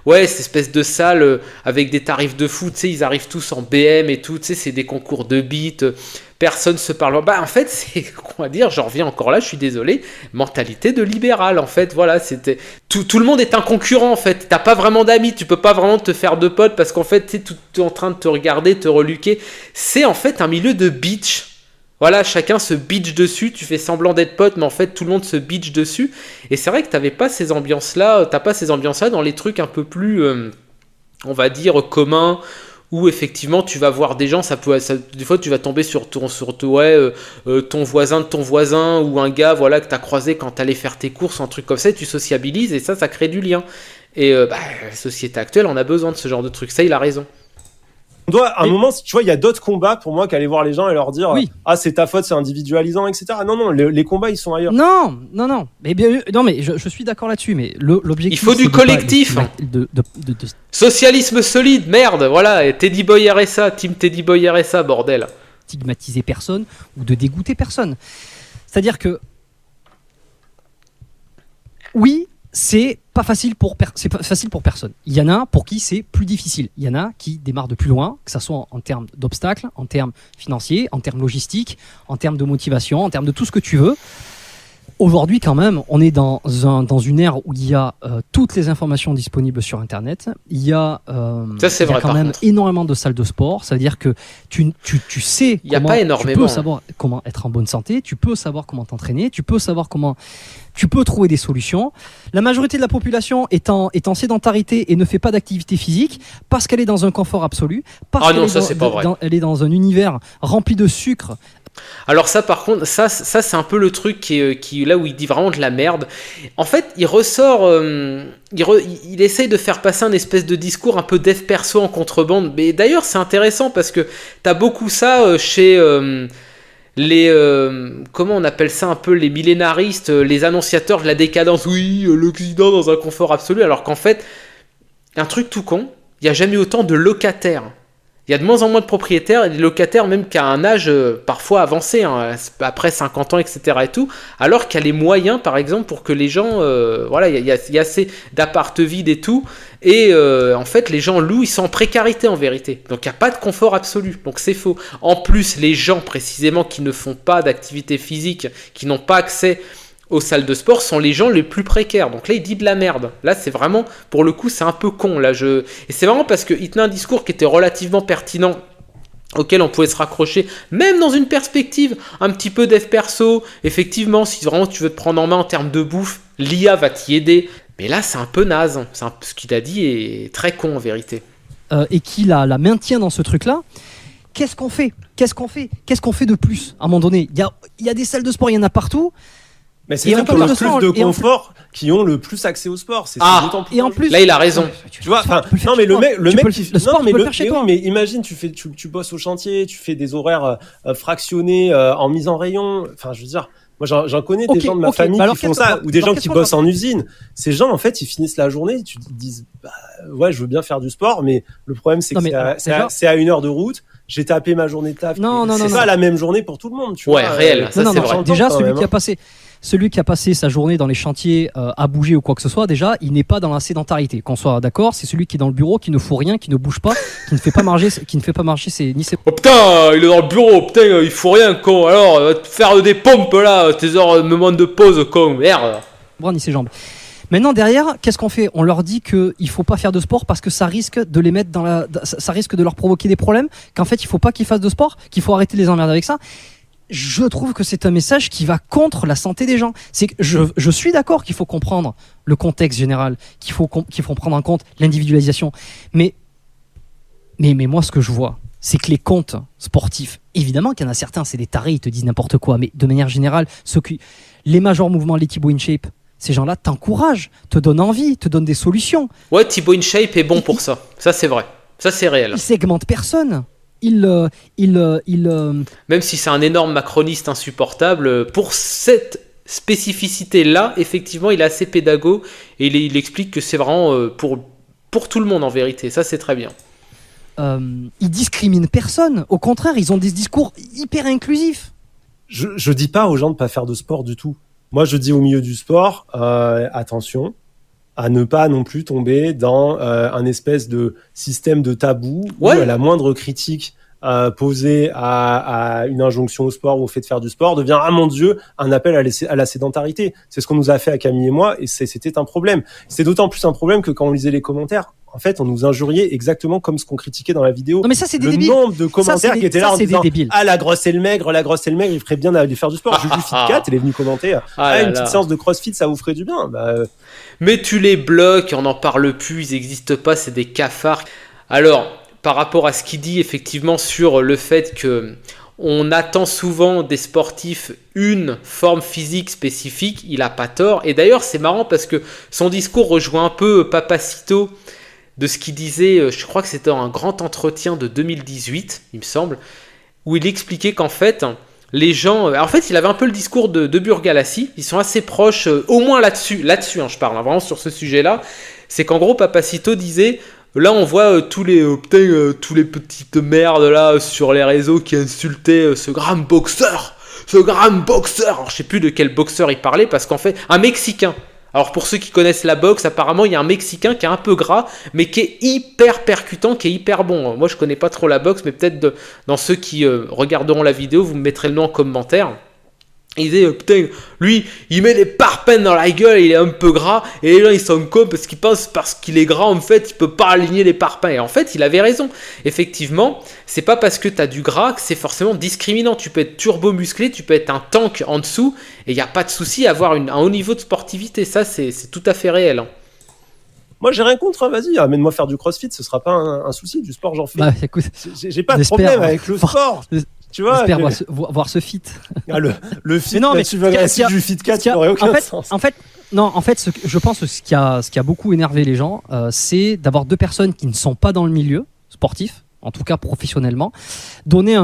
cette espèce de salle avec des tarifs de fou. Tu sais, ils arrivent tous en BM et tout. Tu sais, c'est des concours de beats. Personne se parle. En fait, c'est quoi dire, j'en reviens encore là, je suis désolé, mentalité de libéral, en fait, voilà, c'était tout le monde est un concurrent, en fait, t'as pas vraiment d'amis, tu peux pas vraiment te faire de potes parce qu'en fait, t'es tout en train de te regarder, te reluquer, c'est en fait un milieu de bitch. Voilà, chacun se bitch dessus, tu fais semblant d'être pote, mais en fait, tout le monde se bitch dessus, et c'est vrai que t'as pas ces ambiances-là dans les trucs un peu plus, on va dire, communs, où effectivement tu vas voir des gens, des fois tu vas tomber sur ton voisin de ton voisin ou un gars que tu as croisé quand tu allais faire tes courses, un truc comme ça, et tu sociabilises et ça crée du lien. Et la société actuelle en a besoin de ce genre de truc, ça il a raison. On doit, à un moment, tu vois, il y a d'autres combats pour moi qu'aller voir les gens et leur dire c'est ta faute, c'est individualisant, etc. Non, les combats ils sont ailleurs. Non. Mais je suis d'accord là-dessus, mais l'objectif. Il faut du collectif. Socialisme solide, merde, voilà. Et Teddy Boy RSA, Team Teddy Boy RSA, bordel. Stigmatiser personne ou de dégoûter personne. C'est-à-dire que c'est pas facile pour personne. Il y en a pour qui c'est plus difficile. Il y en a qui démarrent de plus loin, que ça soit en termes d'obstacles, en termes financiers, en termes logistiques, en termes de motivation, en termes de tout ce que tu veux. Aujourd'hui, quand même, on est dans une ère où il y a toutes les informations disponibles sur Internet. Il y a, quand même énormément de salles de sport. Ça veut dire que tu sais il y a pas énormément. Tu peux savoir comment être en bonne santé, tu peux savoir comment t'entraîner, tu peux savoir comment tu peux trouver des solutions. La majorité de la population est en sédentarité et ne fait pas d'activité physique parce qu'elle est dans un confort absolu, parce qu'elle est dans un univers rempli de sucre. Alors ça par contre, ça c'est un peu le truc qui là où il dit vraiment de la merde. En fait, il ressort, il essaye de faire passer un espèce de discours un peu dev perso en contrebande. Mais d'ailleurs c'est intéressant parce que t'as beaucoup ça chez comment on appelle ça un peu, les millénaristes, les annonciateurs de la décadence. Oui, l'Occident dans un confort absolu, alors qu'en fait, un truc tout con, il n'y a jamais eu autant de locataires. Il y a de moins en moins de propriétaires et des locataires même qu'à un âge parfois avancé, après 50 ans, etc. et tout, alors qu'il y a les moyens, par exemple, pour que les gens, il y a assez d'appart vides et tout, et en fait, les gens louent, ils sont en précarité en vérité. Donc, il n'y a pas de confort absolu, donc c'est faux. En plus, les gens, précisément, qui ne font pas d'activité physique, qui n'ont pas accès aux salles de sport, sont les gens les plus précaires. Donc là, il dit de la merde. Là, c'est vraiment, pour le coup, c'est un peu con. Là, Et c'est vraiment parce qu'il tenait un discours qui était relativement pertinent, auquel on pouvait se raccrocher, même dans une perspective un petit peu dev perso. Effectivement, si vraiment tu veux te prendre en main en termes de bouffe, l'IA va t'y aider. Mais là, c'est un peu naze. Ce qu'il a dit est très con, en vérité. Et qu'il la maintient dans ce truc-là. Qu'est-ce qu'on fait de plus ? À un moment donné, il y a des salles de sport, il y en a partout. Mais c'est Et ceux en qui ont plus le de plus ça, de et en confort qui ont le plus accès au sport. C'est d'autant plus Et en dangereux. plus, Là, il a raison. Tu vois, enfin, tu peux le faire non, mais chez toi. le Tu mec peux qui, le sport, non, tu mais peux le faire chez mais toi. oui, mais imagine, tu bosses au chantier, tu fais des horaires fractionnés en mise en rayon. Enfin, je veux dire, moi, j'en connais des Ok, gens de ma ok. famille Bah alors, qui font qu'est-ce ça, qu'on- ou des alors, gens qu'est-ce qui qu'on bossent leur en dit usine. Ces gens, en fait, ils finissent la journée, ils te disent, bah, ouais, je veux bien faire du sport, mais le problème, c'est Non, que mais alors, déjà- c'est à 1 heure de route. J'ai tapé ma journée de taf. Non, Et non, c'est non, pas non. la même journée pour tout le monde, tu Ouais, vois. réel, ça, Non, c'est non, vrai. non. Déjà, quand celui même, qui a passé sa journée dans les chantiers à bouger ou quoi que ce soit, déjà, il n'est pas dans la sédentarité. Qu'on soit d'accord, c'est celui qui est dans le bureau, qui ne fout rien, qui ne bouge pas, qui ne fait pas marcher ni ses Oh putain, il est dans le bureau, putain, il faut rien, con. Alors, va te faire des pompes là, tes heures, moment de pause, con, merde. bras ni ses jambes. Maintenant, derrière, qu'est-ce qu'on fait? On leur dit qu'il faut pas faire de sport parce que ça risque de les mettre ça risque de leur provoquer des problèmes, qu'en fait, il faut pas qu'ils fassent de sport, qu'il faut arrêter de les emmerder avec ça. Je trouve que c'est un message qui va contre la santé des gens. C'est que je suis d'accord qu'il faut comprendre le contexte général, qu'il faut prendre en compte l'individualisation. Mais moi, ce que je vois, c'est que les comptes sportifs, évidemment qu'il y en a certains, c'est des tarés, ils te disent n'importe quoi, mais de manière générale, les majors mouvements, les Thibaut InShape, ces gens-là t'encouragent, te donnent envie, te donnent des solutions. Ouais, Thibaut InShape est bon pour ça. Ça, c'est vrai. Ça, c'est réel. Ils segmentent personne. Même si c'est un énorme macroniste insupportable, pour cette spécificité-là, effectivement, il est assez pédago et il explique que c'est vraiment pour tout le monde en vérité. Ça, c'est très bien. Ils discriminent personne. Au contraire, ils ont des discours hyper inclusifs. Je dis pas aux gens de pas faire de sport du tout. Moi, je dis au milieu du sport, attention à ne pas non plus tomber dans un espèce de système de tabou où Ouais. la moindre critique posée à une injonction au sport ou au fait de faire du sport devient, ah mon Dieu, un appel à la sédentarité. C'est ce qu'on nous a fait à Camille et moi, et c'était un problème. C'est d'autant plus un problème que quand on lisait les commentaires, en fait, on nous injuriait exactement comme ce qu'on critiquait dans la vidéo. Non mais ça c'est des Le débiles. nombre de commentaires qui étaient là en c'est des disant débiles. ah la grosse et le maigre, il ferait bien d'aller faire du sport. Juju Fitcat, elle est venue commenter là une là. petite séance de CrossFit, ça vous ferait du bien. Mais tu les bloques, on n'en parle plus, ils n'existent pas, c'est des cafards. Alors, par rapport à ce qu'il dit effectivement sur le fait que on attend souvent des sportifs une forme physique spécifique, il a pas tort. Et d'ailleurs, c'est marrant parce que son discours rejoint un peu Papacito de ce qu'il disait, je crois que c'était un grand entretien de 2018, il me semble, où il expliquait qu'en fait, les gens... En fait, il avait un peu le discours de Burgalassi, ils sont assez proches, au moins là-dessus, je parle, vraiment sur ce sujet-là. C'est qu'en gros, Papacito disait... Là, on voit tous les petites merdes là sur les réseaux qui insultaient ce grand boxeur. Alors, je sais plus de quel boxeur il parlait parce qu'en fait, un Mexicain. Alors, pour ceux qui connaissent la boxe, apparemment, il y a un Mexicain qui est un peu gras, mais qui est hyper percutant, qui est hyper bon. Moi, je connais pas trop la boxe, mais peut-être dans ceux qui regarderont la vidéo, vous me mettrez le nom en commentaire. Il disait, putain, lui, il met des parpaings dans la gueule, il est un peu gras, et les gens, ils sont cons parce qu'ils pensent parce qu'il est gras, en fait, il peut pas aligner les parpaings. Et en fait, il avait raison. Effectivement, c'est pas parce que tu as du gras que c'est forcément discriminant. Tu peux être turbo musclé, tu peux être un tank en dessous, et il n'y a pas de souci à avoir un haut niveau de sportivité. Ça, c'est tout à fait réel. Hein. Moi, j'ai rien contre, hein, vas-y, amène-moi faire du CrossFit, ce sera pas un souci. Du sport, j'en fais. Bah, écoute, J'ai pas de j'espère, problème hein. avec le sport. Tu vois, j'espère voir ce fit. le fit, Mais non, mais tu veux du fit 4, ça n'aurait aucun sens. En fait, je pense que ce qui a beaucoup énervé les gens, c'est d'avoir deux personnes qui ne sont pas dans le milieu sportif, en tout cas professionnellement, donner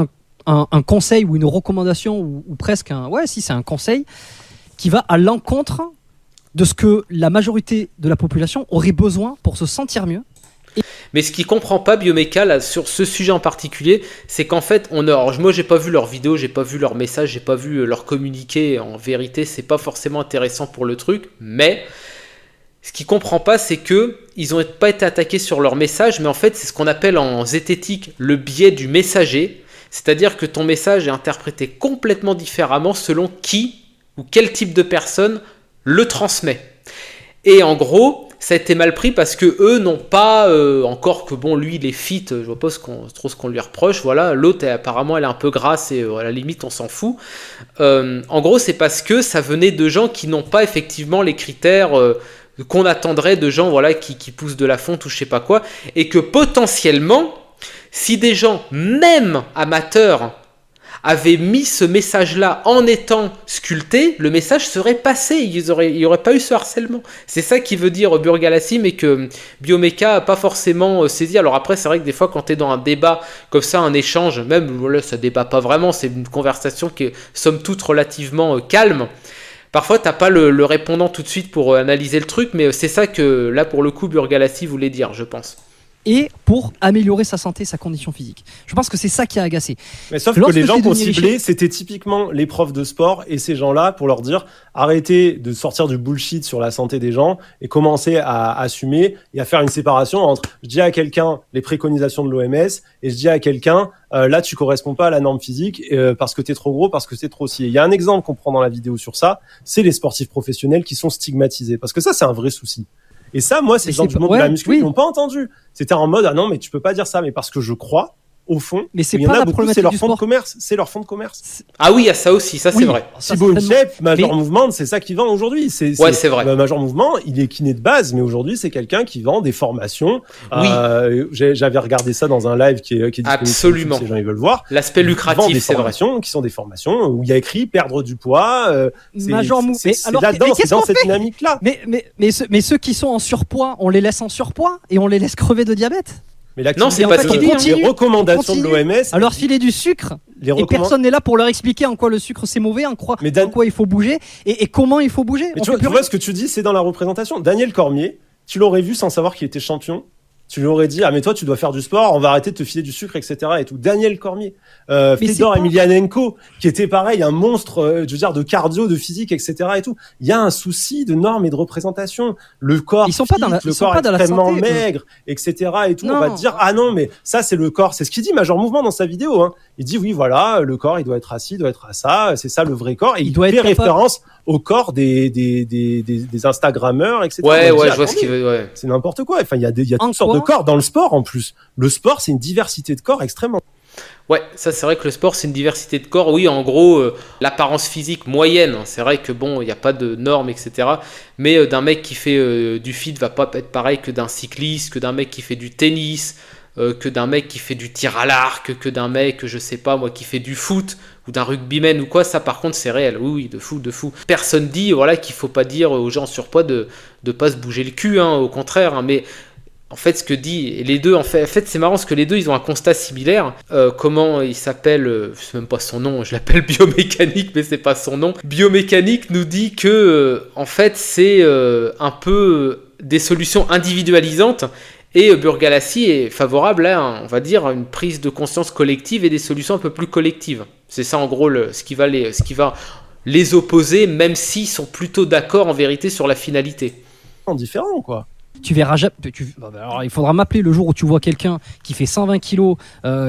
un conseil ou une recommandation ou presque c'est un conseil qui va à l'encontre de ce que la majorité de la population aurait besoin pour se sentir mieux. Mais ce qu'il comprend pas Bioméca là, sur ce sujet en particulier, c'est qu'en fait, moi j'ai pas vu leurs vidéos, j'ai pas vu leurs messages, j'ai pas vu leur communiqué. En vérité, c'est pas forcément intéressant pour le truc. Mais ce qu'il comprend pas, c'est que ils ont pas été attaqués sur leur message, mais en fait, c'est ce qu'on appelle en zététique le biais du messager. C'est-à-dire que ton message est interprété complètement différemment selon qui ou quel type de personne le transmet. Et en gros, ça a été mal pris parce que eux n'ont pas encore que bon, lui il est fit, je vois pas trop ce qu'on lui reproche. Voilà, l'autre apparemment elle est un peu grasse et à la limite on s'en fout. En gros, c'est parce que ça venait de gens qui n'ont pas effectivement les critères qu'on attendrait de gens qui poussent de la fonte ou je sais pas quoi, et que potentiellement, si des gens même amateurs avait mis ce message-là en étant sculpté, le message serait passé, il n'y aurait pas eu ce harcèlement. C'est ça qui veut dire Burgalassi, mais que Biomeca n'a pas forcément saisi. Alors après, c'est vrai que des fois, quand tu es dans un débat comme ça, un échange, même voilà, ça débat pas vraiment, c'est une conversation qui est somme toute relativement calme. Parfois, t'as pas le répondant tout de suite pour analyser le truc, mais c'est ça que, là, pour le coup, Burgalassi voulait dire, je pense. Et pour améliorer sa santé, sa condition physique. Je pense que c'est ça qui a agacé. Mais sauf que les gens qu'on ciblait, c'était typiquement les profs de sport et ces gens-là pour leur dire arrêtez de sortir du bullshit sur la santé des gens et commencez à assumer et à faire une séparation entre je dis à quelqu'un les préconisations de l'OMS et je dis à quelqu'un là tu corresponds pas à la norme physique parce que t'es trop gros, parce que t'es trop scié. Il y a un exemple qu'on prend dans la vidéo sur ça, c'est les sportifs professionnels qui sont stigmatisés parce que ça c'est un vrai souci. Et ça, moi, c'est les gens du monde de la muscu qui n'ont pas entendu. C'était en mode, ah non, mais tu peux pas dire ça, mais parce que je crois, au fond, mais c'est pas la problématique du sport. C'est leur fonds de commerce. Ah oui, il y a ça aussi, ça c'est vrai. Thibaut Inchep, Major Movement, c'est ça qui vend aujourd'hui. C'est vrai. Major Movement, il est kiné de base, mais aujourd'hui, c'est quelqu'un qui vend des formations. Oui. J'avais regardé ça dans un live qui est disponible. Absolument. Si les gens ils veulent voir. L'aspect lucratif, c'est vrai. Qui sont des formations où il y a écrit perdre du poids. Major Mouvement. C'est là-dedans, c'est dans cette dynamique-là. Mais ceux qui sont en surpoids, on les laisse en surpoids et on les laisse crever de diabète. Mais là, non, c'est pas ce qu'il dit. Les recommandations de l'OMS. Alors filer du sucre. Et personne n'est là pour leur expliquer en quoi le sucre c'est mauvais, en quoi il faut bouger et comment il faut bouger. Mais tu vois ce que tu dis, c'est dans la représentation. Daniel Cormier, tu l'aurais vu sans savoir qu'il était champion. Tu lui aurais dit mais toi tu dois faire du sport, on va arrêter de te filer du sucre, etc. et tout. Daniel Cormier, Fedor Emelianenko, qui était pareil, un monstre, de cardio, de physique, etc. et tout. Il y a un souci de normes et de représentation. Le corps, ils sont pas dans la extrêmement santé, maigre, etc. et tout. Non. On va te dire non mais ça c'est le corps. C'est ce qu'il dit Major Mouvement dans sa vidéo. Hein. Il dit oui voilà le corps il doit être assis, il doit être à ça, c'est ça le vrai corps. Et il fait référence au corps des Instagrammeurs, etc. Ouais, je vois ce qu'il veut. Ouais. C'est n'importe quoi. Enfin, il y a toutes sortes de corps dans le sport en plus. Le sport, c'est une diversité de corps extrêmement. Ouais, ça c'est vrai que le sport c'est une diversité de corps. Oui, en gros, l'apparence physique moyenne, c'est vrai que bon, il n'y a pas de normes, etc. Mais d'un mec qui fait du feed va pas être pareil que d'un cycliste, que d'un mec qui fait du tennis, que d'un mec qui fait du tir à l'arc, que d'un mec, je sais pas moi, qui fait du foot ou d'un rugbyman ou quoi. Ça par contre c'est réel. Oui, de fou. Personne dit qu'il faut pas dire aux gens en surpoids de pas se bouger le cul, au contraire. Mais en fait, ce que dit et les deux, en fait, c'est marrant parce que les deux, ils ont un constat similaire. Comment il s'appelle c'est même pas son nom. Je l'appelle Biomécanique, mais c'est pas son nom. Biomécanique nous dit que, en fait, c'est un peu des solutions individualisantes. Et Burgalassi est favorable à, on va dire, une prise de conscience collective et des solutions un peu plus collectives. C'est ça, en gros, ce qui va les opposer, même s'ils sont plutôt d'accord en vérité sur la finalité. Différent, quoi. Tu verras jamais. Alors, il faudra m'appeler le jour où tu vois quelqu'un qui fait 120 kilos,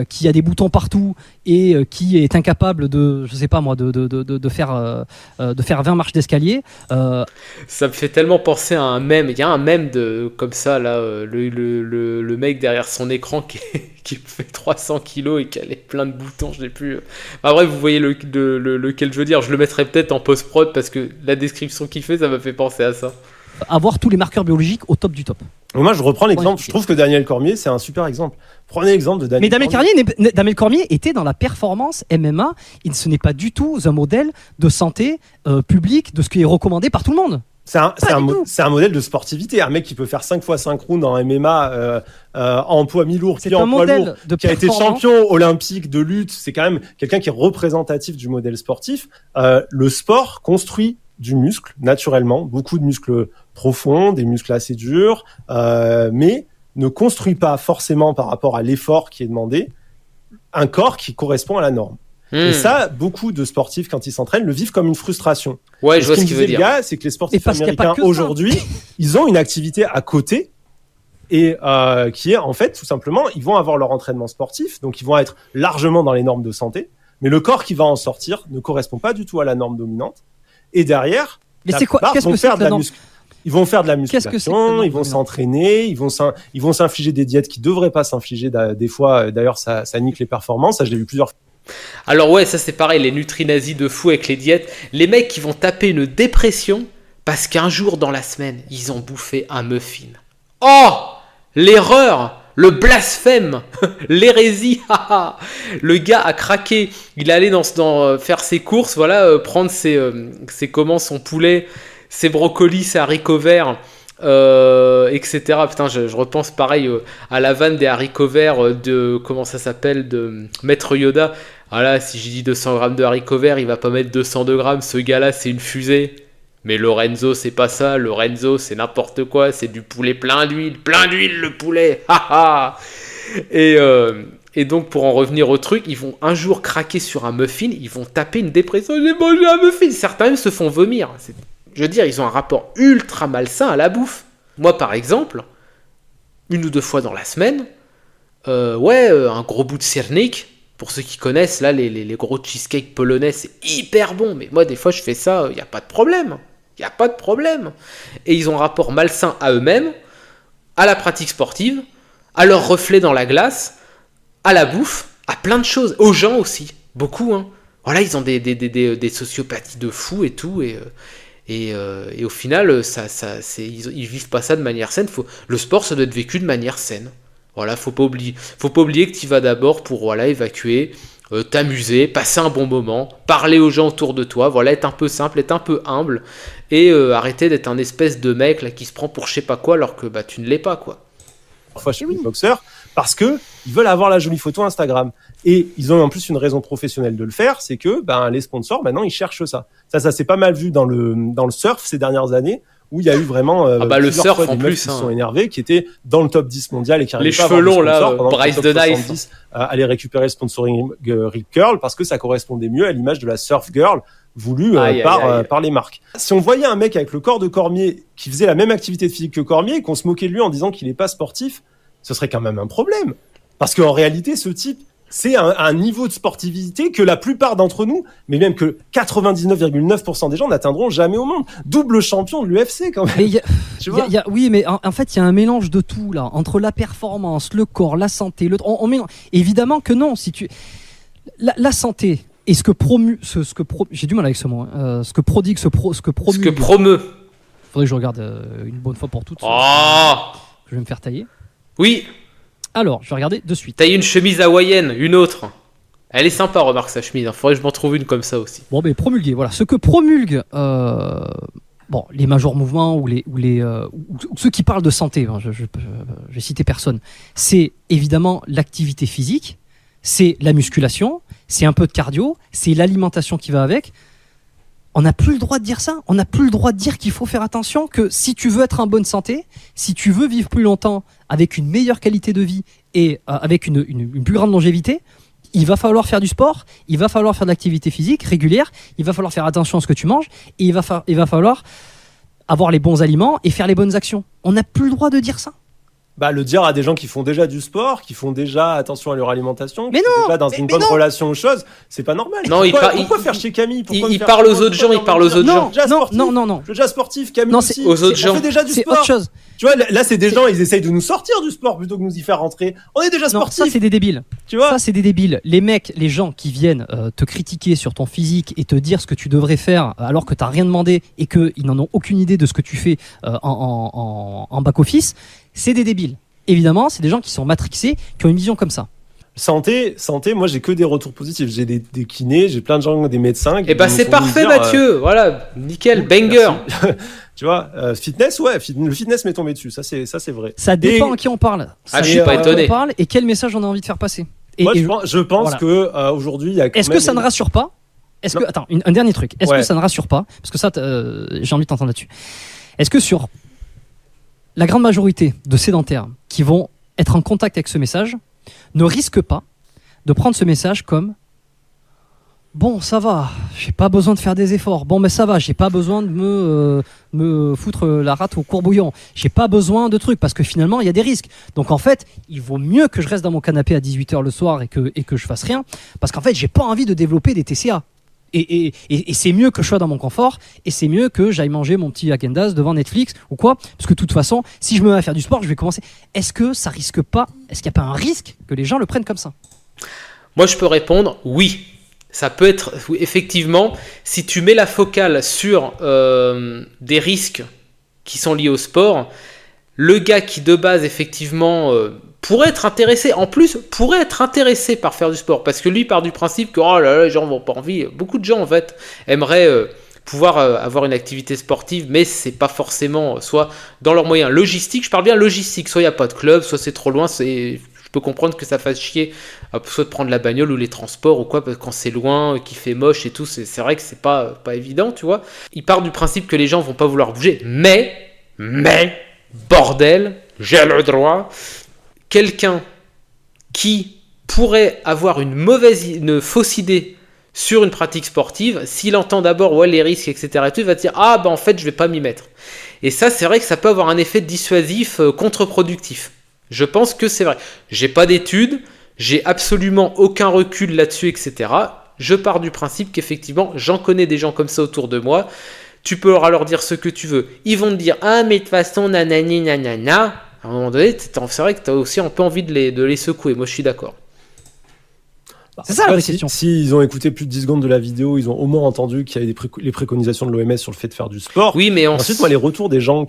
qui a des boutons partout et qui est incapable de, je sais pas moi, de faire 20 marches d'escalier. Ça me fait tellement penser à un mème. Il y a un mème comme ça là, le mec derrière son écran qui fait 300 kilos et qui a plein de boutons. Je n'ai plus. Bref, vous voyez lequel je veux dire. Je le mettrai peut-être en post-prod parce que la description qu'il fait, ça m'a fait penser à ça. Avoir tous les marqueurs biologiques au top du top. Moi, je reprends l'exemple. Je trouve que Daniel Cormier, c'est un super exemple. Prenez l'exemple de Daniel Cormier. Mais Daniel Cormier était dans la performance MMA. Ce n'est pas du tout un modèle de santé publique, de ce qui est recommandé par tout le monde. C'est un modèle de sportivité. Un mec qui peut faire 5x5 rounds en MMA en poids mi-lourd, puis en poids lourd, qui a été champion olympique de lutte. C'est quand même quelqu'un qui est représentatif du modèle sportif. Le sport construit du muscle, naturellement, beaucoup de muscles profonds, des muscles assez durs, mais ne construit pas forcément par rapport à l'effort qui est demandé un corps qui correspond à la norme. Et ça, beaucoup de sportifs, quand ils s'entraînent, le vivent comme une frustration. Ouais, je vois ce qu'il veut dire. Le gars, c'est que les sportifs américains aujourd'hui, ils ont une activité à côté et qui est en fait tout simplement, ils vont avoir leur entraînement sportif, donc ils vont être largement dans les normes de santé, mais le corps qui va en sortir ne correspond pas du tout à la norme dominante. Et derrière, mais c'est quoi ? Qu'est-ce que c'est que la norme ? Ils vont faire de la musculation, ils vont s'entraîner, ils vont s'infliger des diètes qui devraient pas s'infliger. Des fois, d'ailleurs, ça nique les performances. Ça, je l'ai vu plusieurs fois. Alors ouais, ça c'est pareil, les nutri-nazis de fou avec les diètes. Les mecs qui vont taper une dépression parce qu'un jour dans la semaine, ils ont bouffé un muffin. Oh ! L'erreur ! le blasphème, l'hérésie. Le gars a craqué. Il allait dans faire ses courses, voilà, prendre son poulet, ses brocolis, ses haricots verts, etc. Putain, je repense pareil à la vanne des haricots verts de comment ça s'appelle, de Maître Yoda. Ah là, si j'ai dit 200 grammes de haricots verts, il va pas mettre 202 grammes. Ce gars-là, c'est une fusée. Mais Lorenzo, c'est pas ça. Lorenzo, c'est n'importe quoi. C'est du poulet plein d'huile. Plein d'huile, le poulet. Et donc, pour en revenir au truc, ils vont un jour craquer sur un muffin. Ils vont taper une dépression. J'ai mangé un muffin. Certains même se font vomir. Je veux dire, ils ont un rapport ultra malsain à la bouffe. Moi, par exemple, 1 ou 2 fois dans la semaine, un gros bout de Siernik. Pour ceux qui connaissent, là, les gros cheesecakes polonais, c'est hyper bon. Mais moi, des fois, je fais ça, il n'y a pas de problème. Il n'y a pas de problème. Et ils ont un rapport malsain à eux-mêmes, à la pratique sportive, à leur reflet dans la glace, à la bouffe, à plein de choses. Aux gens aussi. Beaucoup, hein. Voilà, ils ont des sociopathies de fous et tout. Et au final, ils vivent pas ça de manière saine. Le sport, ça doit être vécu de manière saine. Voilà, faut pas oublier que tu y vas d'abord pour évacuer, t'amuser, passer un bon moment, parler aux gens autour de toi, voilà, être un peu simple, être un peu humble, et arrêter d'être un espèce de mec là qui se prend pour je sais pas quoi alors que tu ne l'es pas, quoi. Parfois chez les boxeurs, parce que ils veulent avoir la jolie photo Instagram. Et ils ont en plus une raison professionnelle de le faire, c'est que les sponsors, maintenant, ils cherchent ça. Ça s'est pas mal vu dans le surf ces dernières années, où il y a eu vraiment le surf en plus qui se sont énervés, qui étaient dans le top 10 mondial et qui les cheveux longs là, Bryce the Knife allaient récupérer le sponsoring Rip Curl parce que ça correspondait mieux à l'image de la surf girl voulue par les marques. Si on voyait un mec avec le corps de Cormier qui faisait la même activité physique que Cormier et qu'on se moquait de lui en disant qu'il n'est pas sportif, ce serait quand même un problème. Parce qu'en réalité, ce type, c'est un niveau de sportivité que la plupart d'entre nous, mais même que 99,9% des gens n'atteindront jamais au monde. Double champion de l'UFC quand même. Oui, mais en fait, il y a un mélange de tout là, entre la performance, le corps, la santé. On mélange. Évidemment que non. La santé et j'ai du mal avec ce mot. Ce que prodigue, ce que promeut. Faudrait que je regarde une bonne fois pour toutes. Je vais me faire tailler. Oui. Alors, je vais regarder de suite. Taille une chemise hawaïenne, une autre. Elle est sympa, remarque sa chemise. Faudrait que je m'en trouve une comme ça aussi. Bon, mais promulguer. Voilà, ce que promulguent les majors mouvements ou ceux qui parlent de santé. Je vais citer personne. C'est évidemment l'activité physique, c'est la musculation, c'est un peu de cardio, c'est l'alimentation qui va avec. On n'a plus le droit de dire ça. On n'a plus le droit de dire qu'il faut faire attention, que si tu veux être en bonne santé, si tu veux vivre plus longtemps avec une meilleure qualité de vie et avec une plus grande longévité, il va falloir faire du sport, il va falloir faire de l'activité physique régulière, il va falloir faire attention à ce que tu manges et il va falloir avoir les bons aliments et faire les bonnes actions. On n'a plus le droit de dire ça. Le dire à des gens qui font déjà du sport, qui font déjà attention à leur alimentation, qui mais sont déjà dans une bonne relation aux choses, c'est pas normal. Non, pourquoi faire chez Camille? Il parle aux autres gens, il parle aux autres gens. Non. Je suis déjà sportif, Camille aussi. Aux autres gens. On fait déjà du sport. C'est autre chose. Tu vois, là, c'est des gens, ils essayent de nous sortir du sport plutôt que nous y faire rentrer. On est déjà sportifs. Ça, c'est des débiles. Tu vois? Ça, c'est des débiles. Les gens qui viennent te critiquer sur ton physique et te dire ce que tu devrais faire alors que t'as rien demandé et qu'ils n'en ont aucune idée de ce que tu fais en back-office, c'est des débiles. Évidemment, c'est des gens qui sont matrixés, qui ont une vision comme ça. Santé, moi j'ai que des retours positifs. J'ai des kinés, j'ai plein de gens, des médecins. C'est parfait, Mathieu. Voilà, nickel, banger. Tu vois, fitness, le fitness m'est tombé dessus. Ça c'est vrai. Ça dépend à qui on parle. Je suis pas étonné. On parle et quel message on a envie de faire passer. Je pense que aujourd'hui, il y a. Est-ce que ça ne rassure pas? Attends, un dernier truc. Est-ce que ça ne rassure pas? Parce que ça, j'ai envie de t'entendre là-dessus. Est-ce que sur la grande majorité de sédentaires qui vont être en contact avec ce message ne risquent pas de prendre ce message comme bon, ça va, j'ai pas besoin de faire des efforts. Bon, mais ça va, j'ai pas besoin de me foutre la rate au courbouillon. J'ai pas besoin de trucs parce que finalement, il y a des risques. Donc en fait, il vaut mieux que je reste dans mon canapé à 18h le soir et que je fasse rien parce qu'en fait, j'ai pas envie de développer des TCA. Et c'est mieux que je sois dans mon confort et c'est mieux que j'aille manger mon petit Häagen-Dazs devant Netflix ou quoi, parce que de toute façon, si je me mets à faire du sport, je vais commencer. Est-ce qu'il n'y a pas un risque que les gens le prennent comme ça? Moi, je peux répondre oui. Ça peut être, effectivement, si tu mets la focale sur des risques qui sont liés au sport, le gars qui de base effectivement pourrait être intéressé, en plus pourrait être intéressé par faire du sport, parce que lui part du principe que oh là là, les gens n'ont pas envie, beaucoup de gens en fait aimeraient pouvoir avoir une activité sportive, mais c'est pas forcément soit dans leurs moyens logistiques, je parle bien logistique, soit il n'y a pas de club, soit c'est trop loin, je peux comprendre que ça fasse chier, soit de prendre la bagnole ou les transports ou quoi, parce que quand c'est loin, qu'il fait moche et tout, c'est vrai que c'est pas évident, tu vois. Il part du principe que les gens vont pas vouloir bouger, mais, bordel, j'ai le droit, quelqu'un qui pourrait avoir une fausse idée sur une pratique sportive, s'il entend d'abord les risques, etc., et tout, il va dire ah en fait je vais pas m'y mettre. Et ça c'est vrai que ça peut avoir un effet dissuasif contre-productif. Je pense que c'est vrai. J'ai pas d'études, j'ai absolument aucun recul là-dessus, etc. Je pars du principe qu'effectivement j'en connais des gens comme ça autour de moi. Tu peux leur dire ce que tu veux. Ils vont te dire ah mais de toute façon nanani nanana. À un moment donné, c'est vrai que tu as aussi un peu envie de les secouer. Moi je suis d'accord. C'est ça la vraie question. S'ils ont écouté plus de 10 secondes de la vidéo, ils ont au moins entendu qu'il y avait les préconisations de l'OMS sur le fait de faire du sport. Oui, mais ensuite, moi, les retours des gens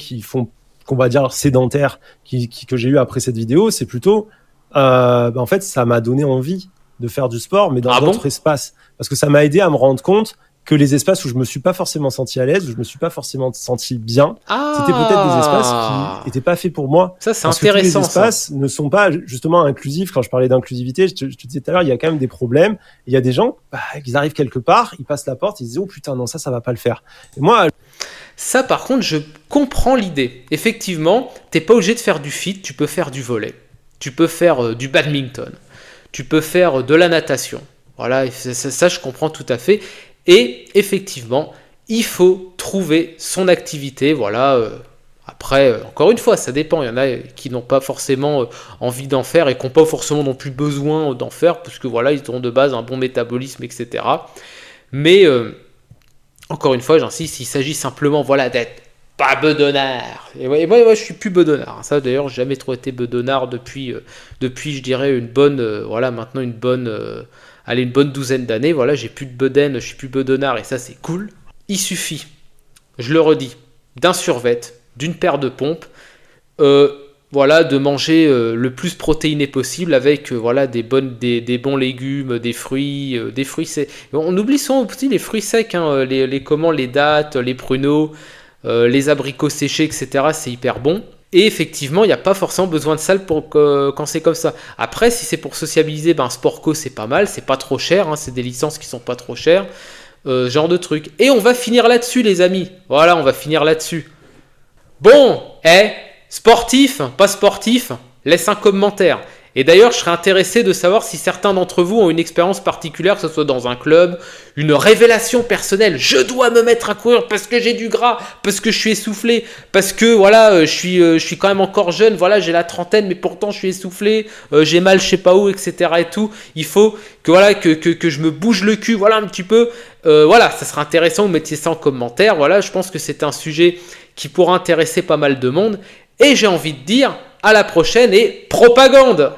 qu'on va dire sédentaires, que j'ai eu après cette vidéo, c'est plutôt, en fait, ça m'a donné envie de faire du sport, mais dans d'autres espaces. Parce que ça m'a aidé à me rendre compte que les espaces où je me suis pas forcément senti à l'aise, où je me suis pas forcément senti bien, c'était peut-être des espaces qui étaient pas faits pour moi. Ça, c'est parce intéressant. Que tous les espaces ne sont pas justement inclusifs. Quand je parlais d'inclusivité, je te disais tout à l'heure, il y a quand même des problèmes. Il y a des gens, ils arrivent quelque part, ils passent la porte, ils disent oh putain non ça va pas le faire. Et moi, ça par contre, je comprends l'idée. Effectivement, t'es pas obligé de faire du feat, tu peux faire du volley, tu peux faire du badminton, tu peux faire de la natation. Voilà, ça je comprends tout à fait. Et effectivement, il faut trouver son activité. Voilà. Après, encore une fois, ça dépend. Il y en a qui n'ont pas forcément envie d'en faire et qui n'ont pas forcément non plus besoin d'en faire parce que voilà, ils ont de base un bon métabolisme, etc. Mais encore une fois, j'insiste, il s'agit simplement d'être pas bedonnard. Et moi, je suis plus bedonnard. Ça, d'ailleurs, j'ai jamais trop été bedonnard depuis, je dirais, une bonne douzaine d'années, voilà, j'ai plus de bedaine, je suis plus bedonnard et ça c'est cool. Il suffit, je le redis, d'un survêt, d'une paire de pompes, de manger le plus protéiné possible avec des bons légumes, des fruits c'est... On oublie souvent aussi les fruits secs, les dattes, les pruneaux, les abricots séchés, etc. C'est hyper bon. Et effectivement, il n'y a pas forcément besoin de salle quand c'est comme ça. Après, si c'est pour sociabiliser, Sportco, c'est pas mal, c'est pas trop cher, c'est des licences qui sont pas trop chères, genre de truc. Et on va finir là-dessus, les amis. Voilà, on va finir là-dessus. Bon, sportif, pas sportif, laisse un commentaire. Et d'ailleurs, je serais intéressé de savoir si certains d'entre vous ont une expérience particulière, que ce soit dans un club, une révélation personnelle. Je dois me mettre à courir parce que j'ai du gras, parce que je suis essoufflé, parce que je suis quand même encore jeune, j'ai la trentaine, mais pourtant je suis essoufflé, j'ai mal je sais pas où, etc. et tout. Il faut que je me bouge le cul, un petit peu. Ça serait intéressant, vous mettiez ça en commentaire. Je pense que c'est un sujet qui pourra intéresser pas mal de monde. Et j'ai envie de dire à la prochaine et propagande!